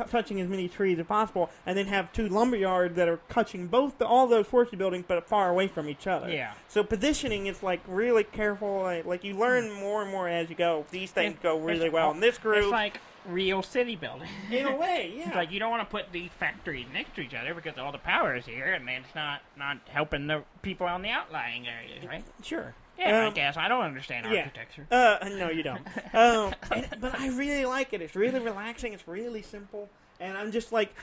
touching as many trees as possible, and then have 2 lumber yards that are touching all those forestry buildings, but far away from each other. Yeah. So positioning is like really careful. Like you learn more and more as you go. These things go really well in this group. It's like real city building. In a way, yeah. It's like you don't want to put these factories next to each other because all the power is here, and it's not helping the people on the outlying areas, right? Sure. Yeah, I guess. I don't understand architecture. No, you don't. But I really like it. It's really relaxing. It's really simple. and I'm just like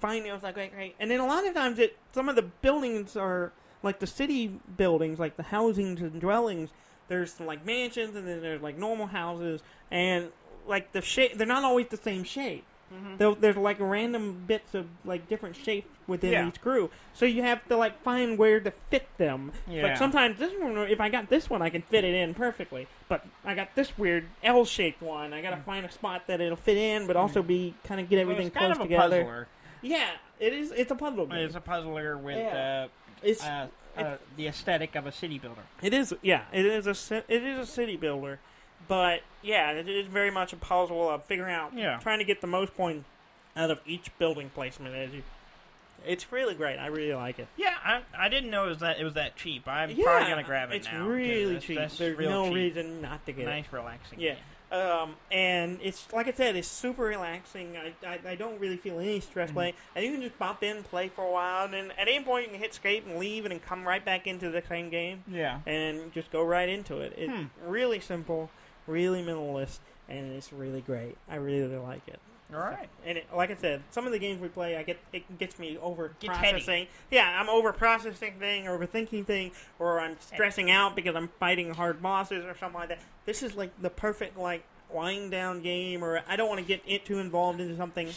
finding. I was like, great. And then a lot of times, some of the buildings are like the city buildings, like the housings and dwellings. There's like mansions, and then there's like normal houses, and like the shape. They're not always the same shape. Mm-hmm. There's like random bits of like different shapes within each group, so you have to like find where to fit them. Yeah. Like sometimes this one, if I got this one, I can fit it in perfectly. But I got this weird L-shaped one. I got to find a spot that it'll fit in, but also be kind of get everything close together. Puzzler. Yeah, it is. It's a puzzle game. It's a puzzler with the aesthetic of a city builder. It is. Yeah, it is a city builder. But, yeah, it is very much a puzzle of figuring out, trying to get the most points out of each building placement. It's really great. I really like it. Yeah, I didn't know it was that cheap. I'm probably going to grab it now. It's really cheap. There's no reason not to get it. Nice, relaxing game. And it's, like I said, it's super relaxing. I don't really feel any stress playing. And you can just pop in, play for a while, and then at any point you can hit escape and leave and then come right back into the same game. Yeah. And just go right into it. It's really simple. Really minimalist, and it's really great. I really like it. All right. And like I said, some of the games we play, it gets me over processing. Yeah, I'm over processing thing, overthinking thing, or I'm stressing out because I'm fighting hard bosses or something like that. This is like the perfect lying down game, or I don't want to get too involved into something.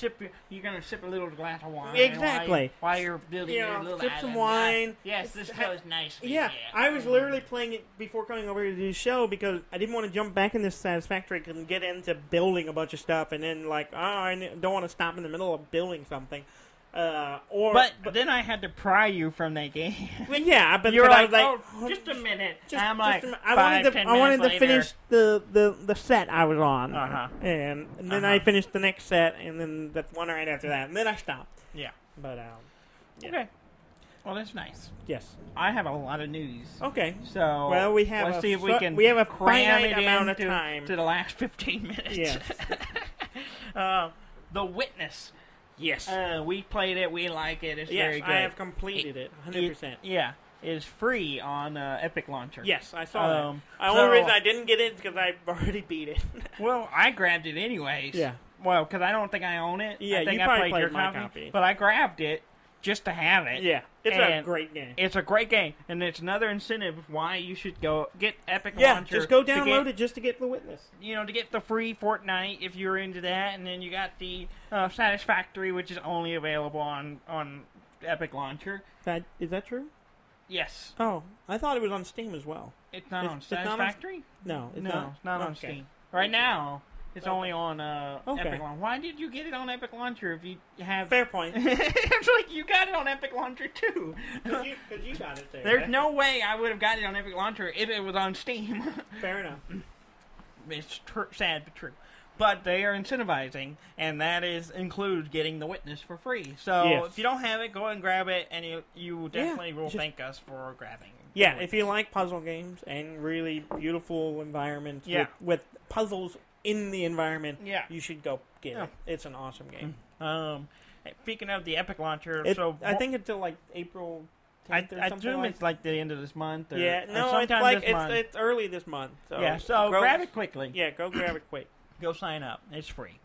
You're going to sip a little glass of wine. Exactly. While you're building your little sip some wine. Yes, this goes nicely. Yeah, I was literally playing it before coming over to do the show because I didn't want to jump back in this Satisfactory and get into building a bunch of stuff and then I don't want to stop in the middle of building something. But then I had to pry you from that game. Well, yeah, but you're like, I was like, just a minute. I'm like, I wanted to finish the set I was on, and then I finished the next set, and then the one right after that, and then I stopped. Yeah, but okay. Well, that's nice. Yes, I have a lot of news. Okay, so let's see if we can. We have a finite amount of time to the last 15 minutes. Yes. The Witness. Yes. We played it. We like it. It's very good. I have completed it 100%. Yeah. It's free on Epic Launcher. Yes, I saw that. The only reason I didn't get it is because I've already beat it. Well, I grabbed it anyways. Yeah. Well, because I don't think I own it. Yeah, I think you I probably played your my copy. But I grabbed it just to have it. Yeah. It's a great game. It's a great game. And it's another incentive why you should go get Epic Launcher. Yeah, just go download it just to get The Witness. To get the free Fortnite if you're into that. And then you got the Satisfactory, which is only available on Epic Launcher. Is that true? Yes. Oh, I thought it was on Steam as well. It's not on Satisfactory? No, it's not on Steam. Right now, it's only on Epic Launcher. Why did you get it on Epic Launcher if you have... Fair point. It's like you got it on Epic Launcher too. Because you got it there. There's no way I would have got it on Epic Launcher if it was on Steam. Fair enough. It's sad but true. But they are incentivizing, and that includes getting The Witness for free. So if you don't have it, go and grab it, and you definitely will thank us for grabbing. Yeah, if you like puzzle games and really beautiful environments with puzzles in the environment, you should go get it. It's an awesome game. Speaking of the Epic Launcher, I think until like April 10th I assume it's like the end of this month. Or it's early this month. So grab it quickly. Yeah, go grab it quick. Go sign up. It's free.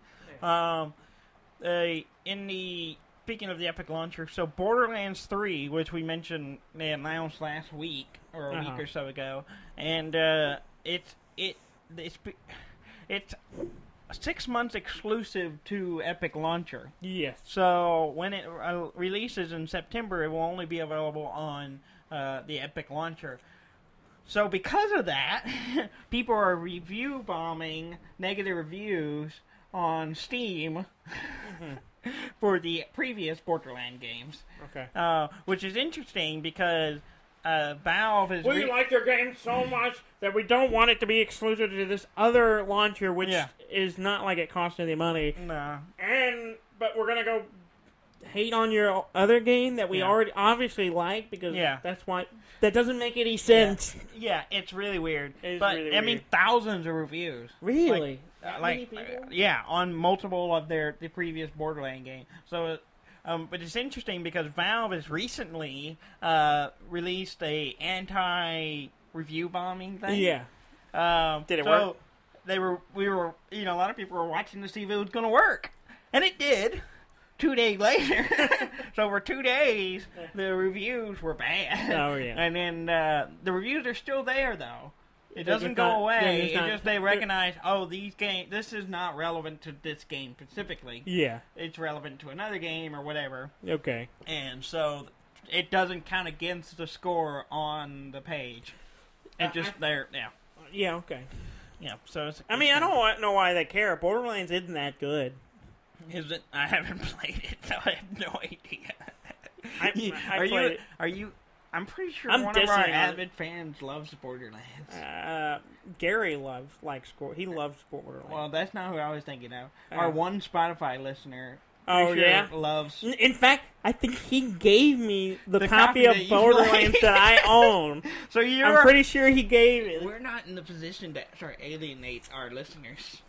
Speaking of the Epic Launcher, so Borderlands 3, which we mentioned, they announced last week or a week or so ago, and it's 6 months exclusive to Epic Launcher. Yes. So when it releases in September, it will only be available on the Epic Launcher. So because of that, people are review bombing negative reviews on Steam for the previous Borderlands games. Okay. Which is interesting because Valve is... We like their game so much that we don't want it to be exclusive to this other launcher, which is not like it costs any money. No. But we're going to go hate on your other game that we already obviously like because that's why... That doesn't make any sense. Yeah, it's really weird. I mean, thousands of reviews. Really? Many people? On multiple of the previous Borderlands games. So, but it's interesting because Valve has recently released a anti-review bombing thing. Yeah. Did it work? A lot of people were watching to see if it was going to work, and it did. 2 days later. So for 2 days, the reviews were bad. Oh, yeah. And then the reviews are still there, though. It doesn't go away. It's just they recognize, this is not relevant to this game specifically. Yeah. It's relevant to another game or whatever. Okay. And so it doesn't count against the score on the page. It just there. Yeah. Yeah. Okay. Yeah. So I don't know why they care. Borderlands isn't that good. Is it? I haven't played it, so I have no idea. Are you? I'm pretty sure one of our avid fans loves Borderlands. Gary likes Borderlands. Well, that's not who I was thinking of. Our one Spotify listener. Loves. In fact, I think he gave me the copy of Borderlands that I own. So I'm pretty sure he gave it. We're not in the position to alienate our listeners.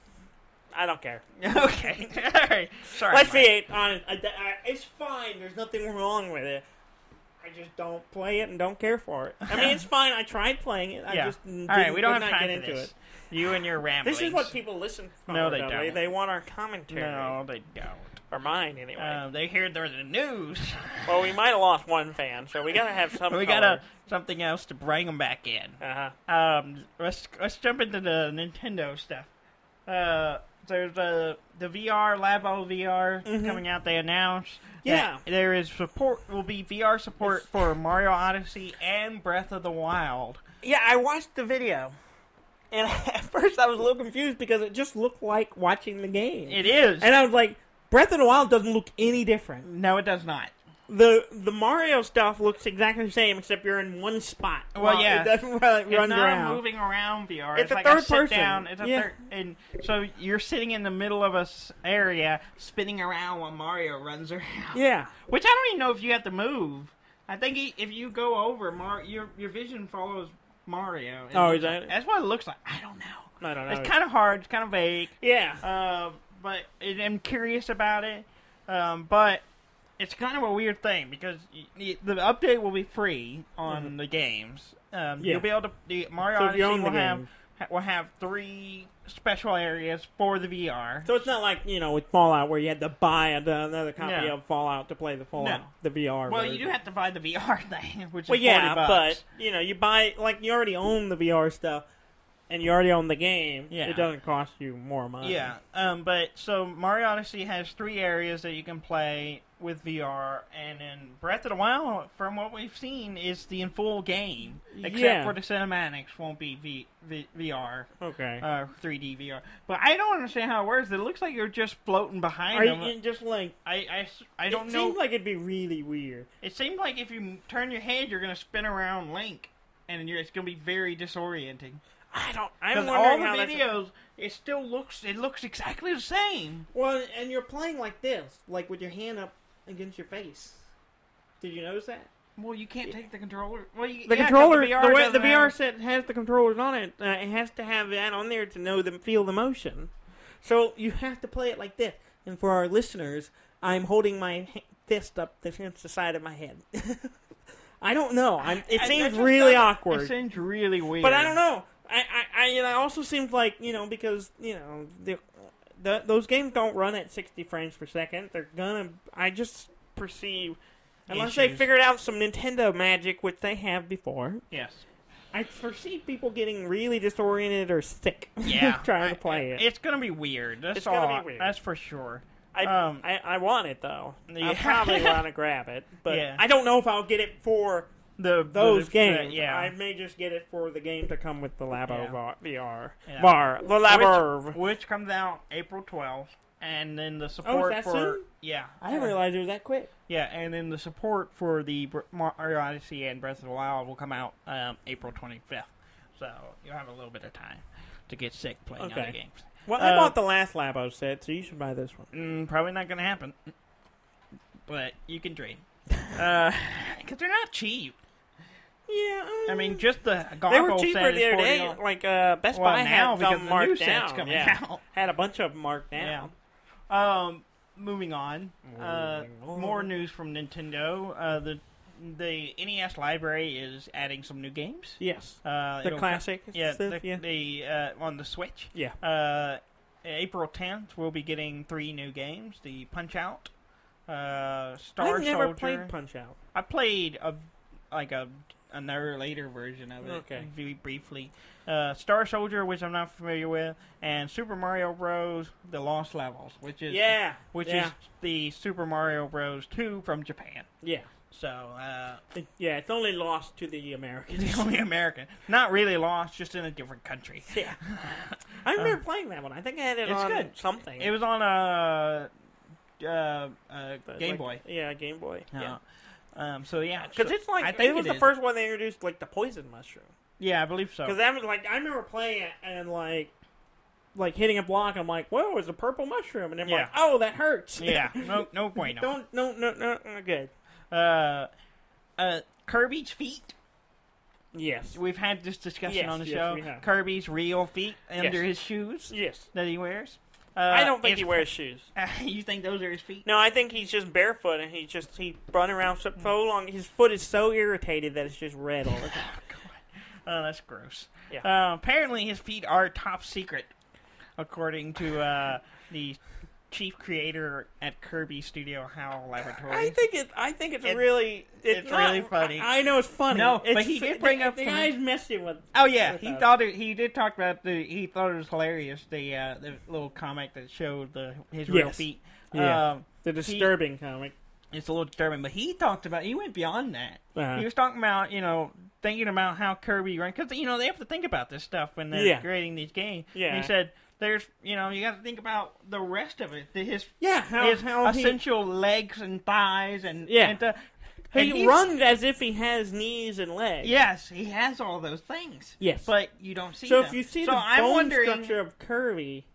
I don't care. Okay. All right. Sorry. Let's be honest. It's fine. There's nothing wrong with it. I just don't play it and don't care for it. I mean, it's fine. I tried playing it. I just didn't, all right, we don't have not time get into this. it. You and your ramblings. This is what people listen for. No, they don't. They want our commentary. No, they don't. Or mine, anyway. They hear there's the news. Well, we might have lost one fan, so we gotta have something. We gotta something else to bring them back in. Let's jump into the Nintendo stuff. There's the VR Labo VR coming out. They announced that there is will be VR support for Mario Odyssey and Breath of the Wild. Yeah, I watched the video. And at first I was a little confused because it just looked like watching the game. It is. And I was like, Breath of the Wild doesn't look any different. No, it does not. The Mario stuff looks exactly the same, except you're in one spot. Well, yeah. It doesn't run around. It's moving around VR. It's a like third a sit person. Down. It's a third, and so you're sitting in the middle of a area, spinning around while Mario runs around. Yeah. Which I don't even know if you have to move. I think if you go over, your vision follows Mario. Is that that's what it looks like. I don't know. I don't know. It's kind of hard. It's kind of vague. Yeah. But I'm curious about it. But it's kind of a weird thing because the update will be free on the games. You'll be able to. The Mario Odyssey will have 3 special areas for the VR. So it's not like with Fallout where you had to buy another copy of Fallout to play the Fallout the VR. Well, version. you do have to buy the VR thing, which is $40. But you buy you already own the VR stuff. And you already own the game. Yeah. It doesn't cost you more money. Yeah. But so Mario Odyssey has 3 areas that you can play with VR, and then Breath of the Wild, from what we've seen, is the full game, except for the cinematics won't be VR. Okay. 3D VR. But I don't understand how it works. It looks like you're just floating behind them. You just like I don't know. It seems like it'd be really weird. It seemed like if you turn your head, you're gonna spin around Link, and it's gonna be very disorienting. I'm wondering all the how videos, it looks exactly the same. Well, and you're playing like this, like with your hand up against your face. Did you notice that? Well, you can't take the controller. Well, the controller, the VR set has the controllers on it. It has to have that on there to feel the motion. So you have to play it like this. And for our listeners, I'm holding my fist up against the side of my head. I don't know. It seems really awkward. It seems really weird. But I don't know. It also seems like, because, those games don't run at 60 frames per second. I just perceive, unless they figured out some Nintendo magic, which they have before. Yes. I foresee people getting really disoriented or sick trying to play it. It's going to be weird. It's going to be weird. That's for sure. I want it, though. I probably want to grab it, but I don't know if I'll get it for those games. I may just get it for the game to come with the Labo VR. Yeah. The Labo. Which comes out April 12th, and then the support for... Soon? Yeah. I didn't realize it was that quick. Yeah, and then the support for the Mario Odyssey and Breath of the Wild will come out April 25th. So you'll have a little bit of time to get sick playing other games. Well, I bought the last Labo set, so you should buy this one. Probably not going to happen. But you can trade. Because they're not cheap. Yeah. I mean, just the goggle they were cheaper set the other day. Like, Best Buy had some marked down. Coming out. Had a bunch of them marked down. Yeah. Moving on. More news from Nintendo. The NES library is adding some new games. Yes. The classic stuff, on the Switch. Yeah. April 10th, we'll be getting 3 new games. The Punch-Out, Star I've never Soldier. played Punch-Out. I played another later version of it. Okay. Very briefly. Star Soldier, which I'm not familiar with, and Super Mario Bros. The Lost Levels, which is is the Super Mario Bros. 2 from Japan. Yeah. So, it's only lost to the Americans. The only American. Not really lost, just in a different country. Yeah. I remember playing that one. I think I had it on good. something. It was on Game Boy. Yeah, Game Boy. Yeah. So yeah, because it's like it was the first one they introduced, like the poison mushroom. Yeah, I believe so. Because that was like I remember playing it and like hitting a block. I'm like, whoa, it's a purple mushroom, and I'm like, oh, that hurts. Yeah, no bueno. No, good. Kirby's feet. Yes, we've had this discussion on the show. Kirby's real feet under his shoes. Yes, that he wears. I don't think he wears shoes. You think those are his feet? No, I think he's just barefoot and he run around so long. His foot is so irritated that it's just red all the time. Oh, that's gross. Yeah. Apparently, his feet are top secret, according to the chief creator at Kirby Studio HAL Laboratory. I think it's really funny. I know it's funny. No, but he did bring up the guy's messing with. Oh yeah, he did talk about he thought it was hilarious the little comic that showed his real feet. Yeah, the disturbing comic. It's a little disturbing, but he went beyond that. Uh-huh. He was talking about thinking about how Kirby ran because they have to think about this stuff when they're creating these games. Yeah, and he said. There's, you got to think about the rest of it. His how essential legs and thighs and he runs as if he has knees and legs. Yes, he has all those things. Yes, but you don't see. So them. if you see the bone structure of Kirby,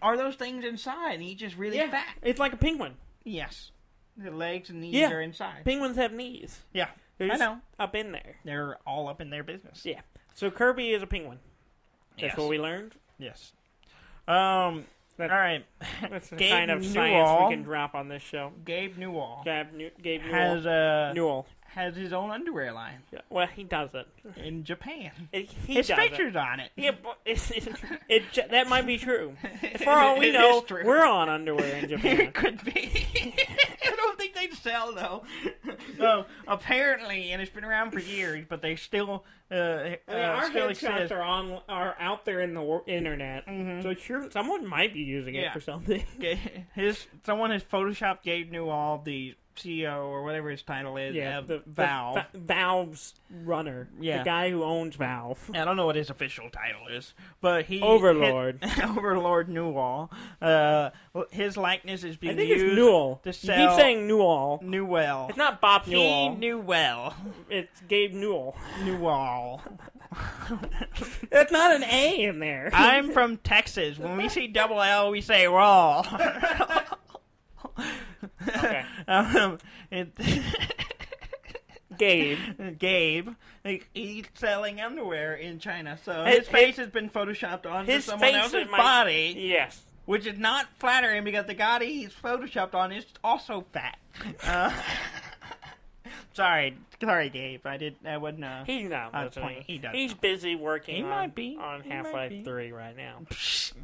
are those things inside? And he's just really fat. It's like a penguin. Yes, the legs and knees are inside. Penguins have knees. Yeah, I know. Up in there. They're all up in their business. Yeah. So Kirby is a penguin. That's what we learned. Yes. All right. That's the kind of science we can drop on this show. Gabe Newell. Gabe Newell has his own underwear line. Yeah, well, he does it in Japan. His pictures on it. Yeah, that might be true. For all we know, we're on underwear in Japan. It could be. I don't think they sell though. So apparently, and it's been around for years, but they still. Our headshots are out there in the internet, so sure someone might be using it for something. Someone has photoshopped Gabe Newell, the CEO or whatever his title is, Valve. Valve's runner, the guy who owns Valve. I don't know what his official title is, but he Overlord Overlord Newell. His likeness is being used. I think it's Newell. To sell you keep saying Newell. Newell. It's not Bob Newell. He knew well. It's Gabe Newell. Newell. There's not an A in there. I'm from Texas. When we see double L, we say Raw. Okay. Gabe, he's selling underwear in China, so his face has been photoshopped onto someone else's body. Yes. Which is not flattering because the guy he's photoshopped on is also fat. Sorry, Gabe. I wouldn't. He's not listening. He doesn't. He's busy working on Half-Life 3 right now.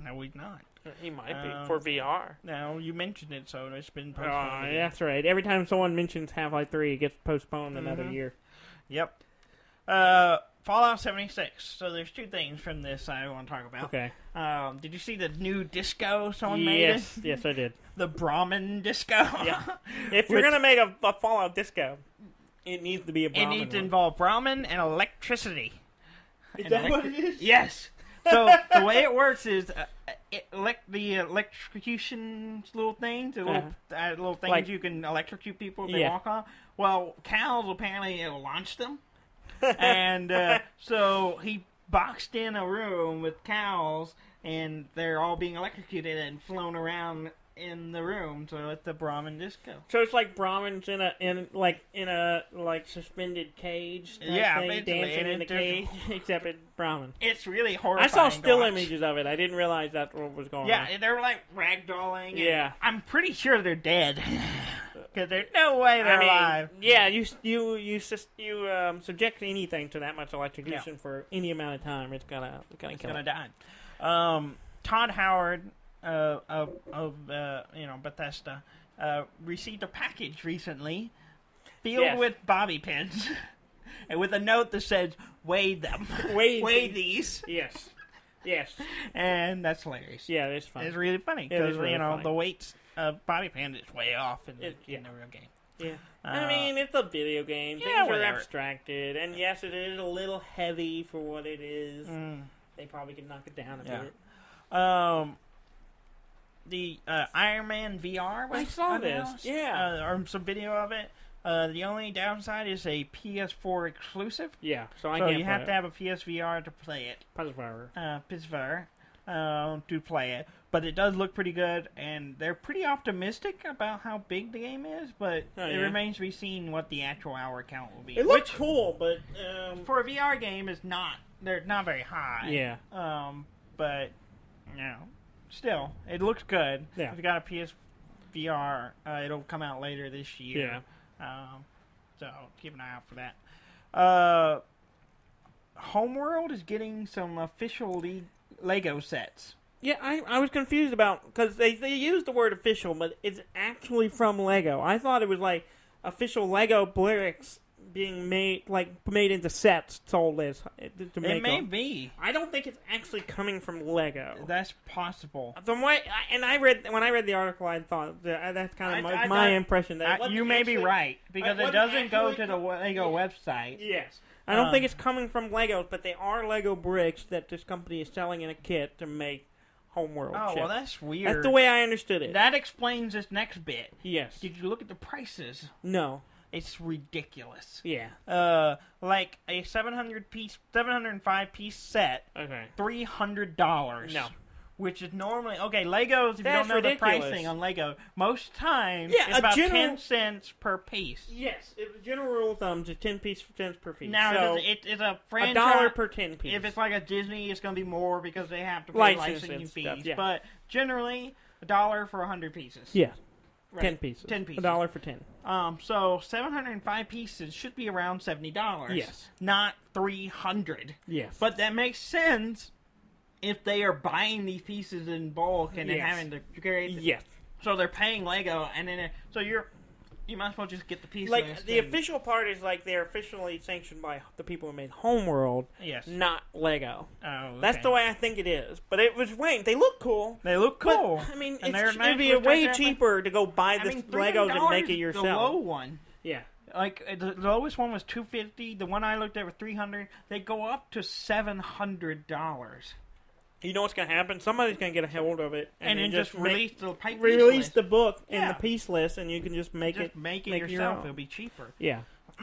No, he's not. He might be for VR. No, you mentioned it, so it's been postponed. Oh, that's right. Every time someone mentions Half-Life 3, it gets postponed another year. Yep. Fallout 76. So there's two things from this I want to talk about. Okay. Did you see the new disco someone made? Yes, I did. The Brahmin disco. Yeah. If you're gonna make a Fallout disco, it needs to be a Brahmin. It needs to involve Brahmin and electricity. Is that what it is? Yes. So the way it works is the electrocution little things, little things you can electrocute people if they walk on. Well, cows apparently launch them, and so he boxed in a room with cows, and they're all being electrocuted and flown around in the room. So it's the Brahmin disco. So it's like Brahmins in a suspended cage. Basically dancing in the cage, except it's Brahmin. It's really horrifying. I saw still images of it. I didn't realize that's what was going on. Yeah, they're like ragdolling. Yeah, I'm pretty sure they're dead. Because there's no way they're alive. Yeah, you subject anything to that much electrocution for any amount of time, it's gonna die. Todd Howard of Bethesda received a package recently filled with bobby pins, and with a note that says, "Weigh them, weigh these." Yes. And that's hilarious. Yeah, it's funny. It's really funny because the weights of bobby pin is way off in the real game. Yeah. I mean, it's a video game. Things are abstracted. And yes, it is a little heavy for what it is. They probably could knock it down a bit. The Iron Man VR was I saw announced. this. Yeah. Or some video of it. The only downside is a PS4 exclusive. Yeah. So you have to have a PSVR to play it. PSVR. To play it. But it does look pretty good, and they're pretty optimistic about how big the game is, but it remains to be seen what the actual hour count will be. It looks cool, but for a VR game, they're not very high. Yeah. But still, it looks good. Yeah. If you got a PSVR, it'll come out later this year. Yeah. So keep an eye out for that. Homeworld is getting some official Lego sets. Yeah, I was confused about, because they used the word official, but it's actually from Lego. I thought it was like official Lego bricks being made into sets sold as to make it may be. I don't think it's actually coming from Lego. That's possible. When I read the article, I thought that's kind of my impression. That you may be right, because it doesn't go to the Lego website. Yes. I don't think it's coming from Legos, but they are Lego bricks that this company is selling in a kit to make Homeworld. Oh, well, that's weird. That's the way I understood it. That explains this next bit. Yes. Did you look at the prices? No. It's ridiculous. Yeah. Like a 705 piece set. Okay. $300. No. Which is normally Legos. If you don't know the pricing on Lego, most times it's about 10 cents per piece. Yes, the general rule of thumb is 10 cents per piece. Now so it's a franchise. $1 per 10 piece. If it's like a Disney, it's going to be more because they have to pay licensing fees. Stuff, yeah. But generally, $1 for 100 pieces. Yeah, right. 10 pieces. $1 for 10. So 705 pieces should be around $70. Yes, not $300. Yes, but that makes sense. If they are buying these pieces in bulk and then having to create, so they're paying Lego, and then you might as well just get the piece. Like the official part is like they're officially sanctioned by the people who made Homeworld, not Lego. Oh, okay. That's the way I think it is. But it was they look cool. They look cool. But, I mean, it'd be way cheaper to go buy the Legos and make it yourself. The low one, yeah. Like the lowest one was $250. The one I looked at was $300. They go up to $700. You know what's going to happen? Somebody's going to get a hold of it and then just release the book and the piece list, and you can just make it yourself. It'll be cheaper. Yeah,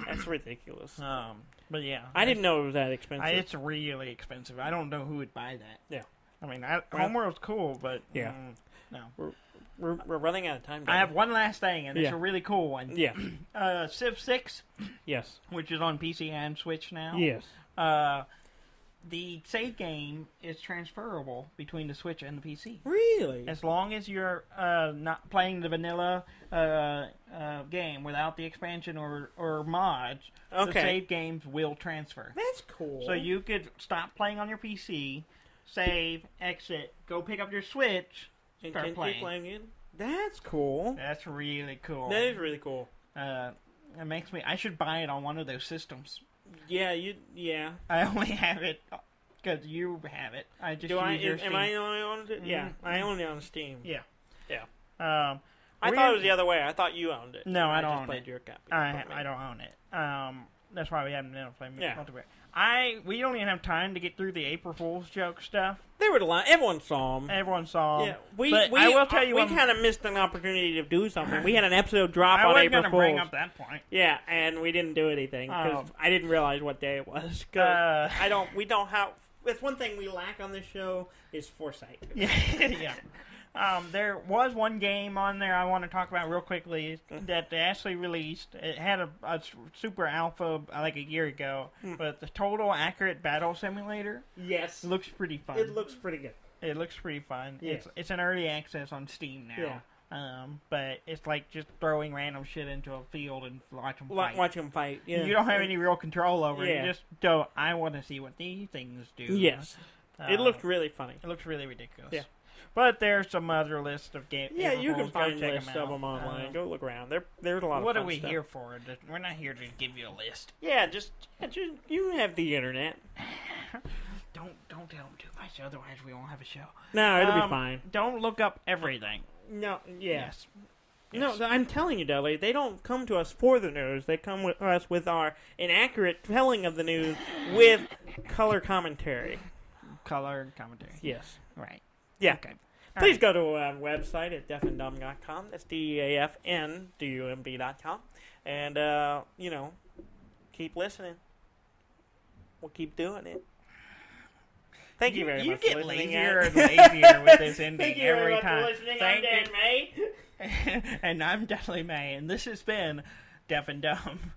that's ridiculous. But yeah, I didn't know it was that expensive. It's really expensive. I don't know who would buy that. Yeah, I mean, Homeworld's cool, but no, we're running out of time. I have one last thing, and it's a really cool one. Yeah, Civ 6. Yes, which is on PC and Switch now. Yes. The save game is transferable between the Switch and the PC. Really? As long as you're not playing the vanilla game without the expansion or mods, the save games will transfer. That's cool. So you could stop playing on your PC, save, exit, go pick up your Switch, and start playing. Keep playing it? That's cool. That's really cool. That is really cool. It makes me... I should buy it on one of those systems. Yeah, I only have it because you have it. I just use your Steam. Am I the only one on it? Yeah, I own it on Steam. Yeah. I thought it was the other way. I thought you owned it. No, I don't own it. I just played your copy. I don't own it. That's why we haven't been able to play multiplayer. We don't even have time to get through the April Fool's joke stuff. They were the line. Everyone saw them. Yeah, I will tell you, we kind of missed an opportunity to do something. We had an episode drop on April Fool's. I was going to bring up that point. Yeah, and we didn't do anything because I didn't realize what day it was. We don't have. That's one thing we lack on this show is foresight. Yeah. There was one game on there I want to talk about real quickly that they actually released. It had a super alpha like a year ago, but the Total Accurate Battle Simulator. Yes, looks pretty fun. It looks pretty good. It looks pretty fun. Yes. It's an early access on Steam now. Yeah. But it's like just throwing random shit into a field and watch them fight. Watch them fight. Yeah. You don't have any real control over it. You just go, I want to see what these things do. Yes. It looked really funny. It looks really ridiculous. Yeah. But there's some other list of games. Yeah, you can find lists of them online. Go look around. There's a lot of What fun are we stuff. here for? We're not here to give you a list. Yeah, just you have the internet. Don't tell them too much, otherwise we won't have a show. No, it'll be fine. Don't look up everything. No, yes. Yes. No, I'm telling you, Dudley, they don't come to us for the news. They come with us with our inaccurate telling of the news with color commentary. Color commentary. Yes. Right. Yeah. Okay. Please go to our website at deafandumb.com. That's DEAFNDUMB.com. And, keep listening. We'll keep doing it. Thank you very much for listening. You get lazier and lazier with this ending every time. Thank you very much for listening. I'm Dan May. And I'm Dudley May, and this has been Deaf and Dumb.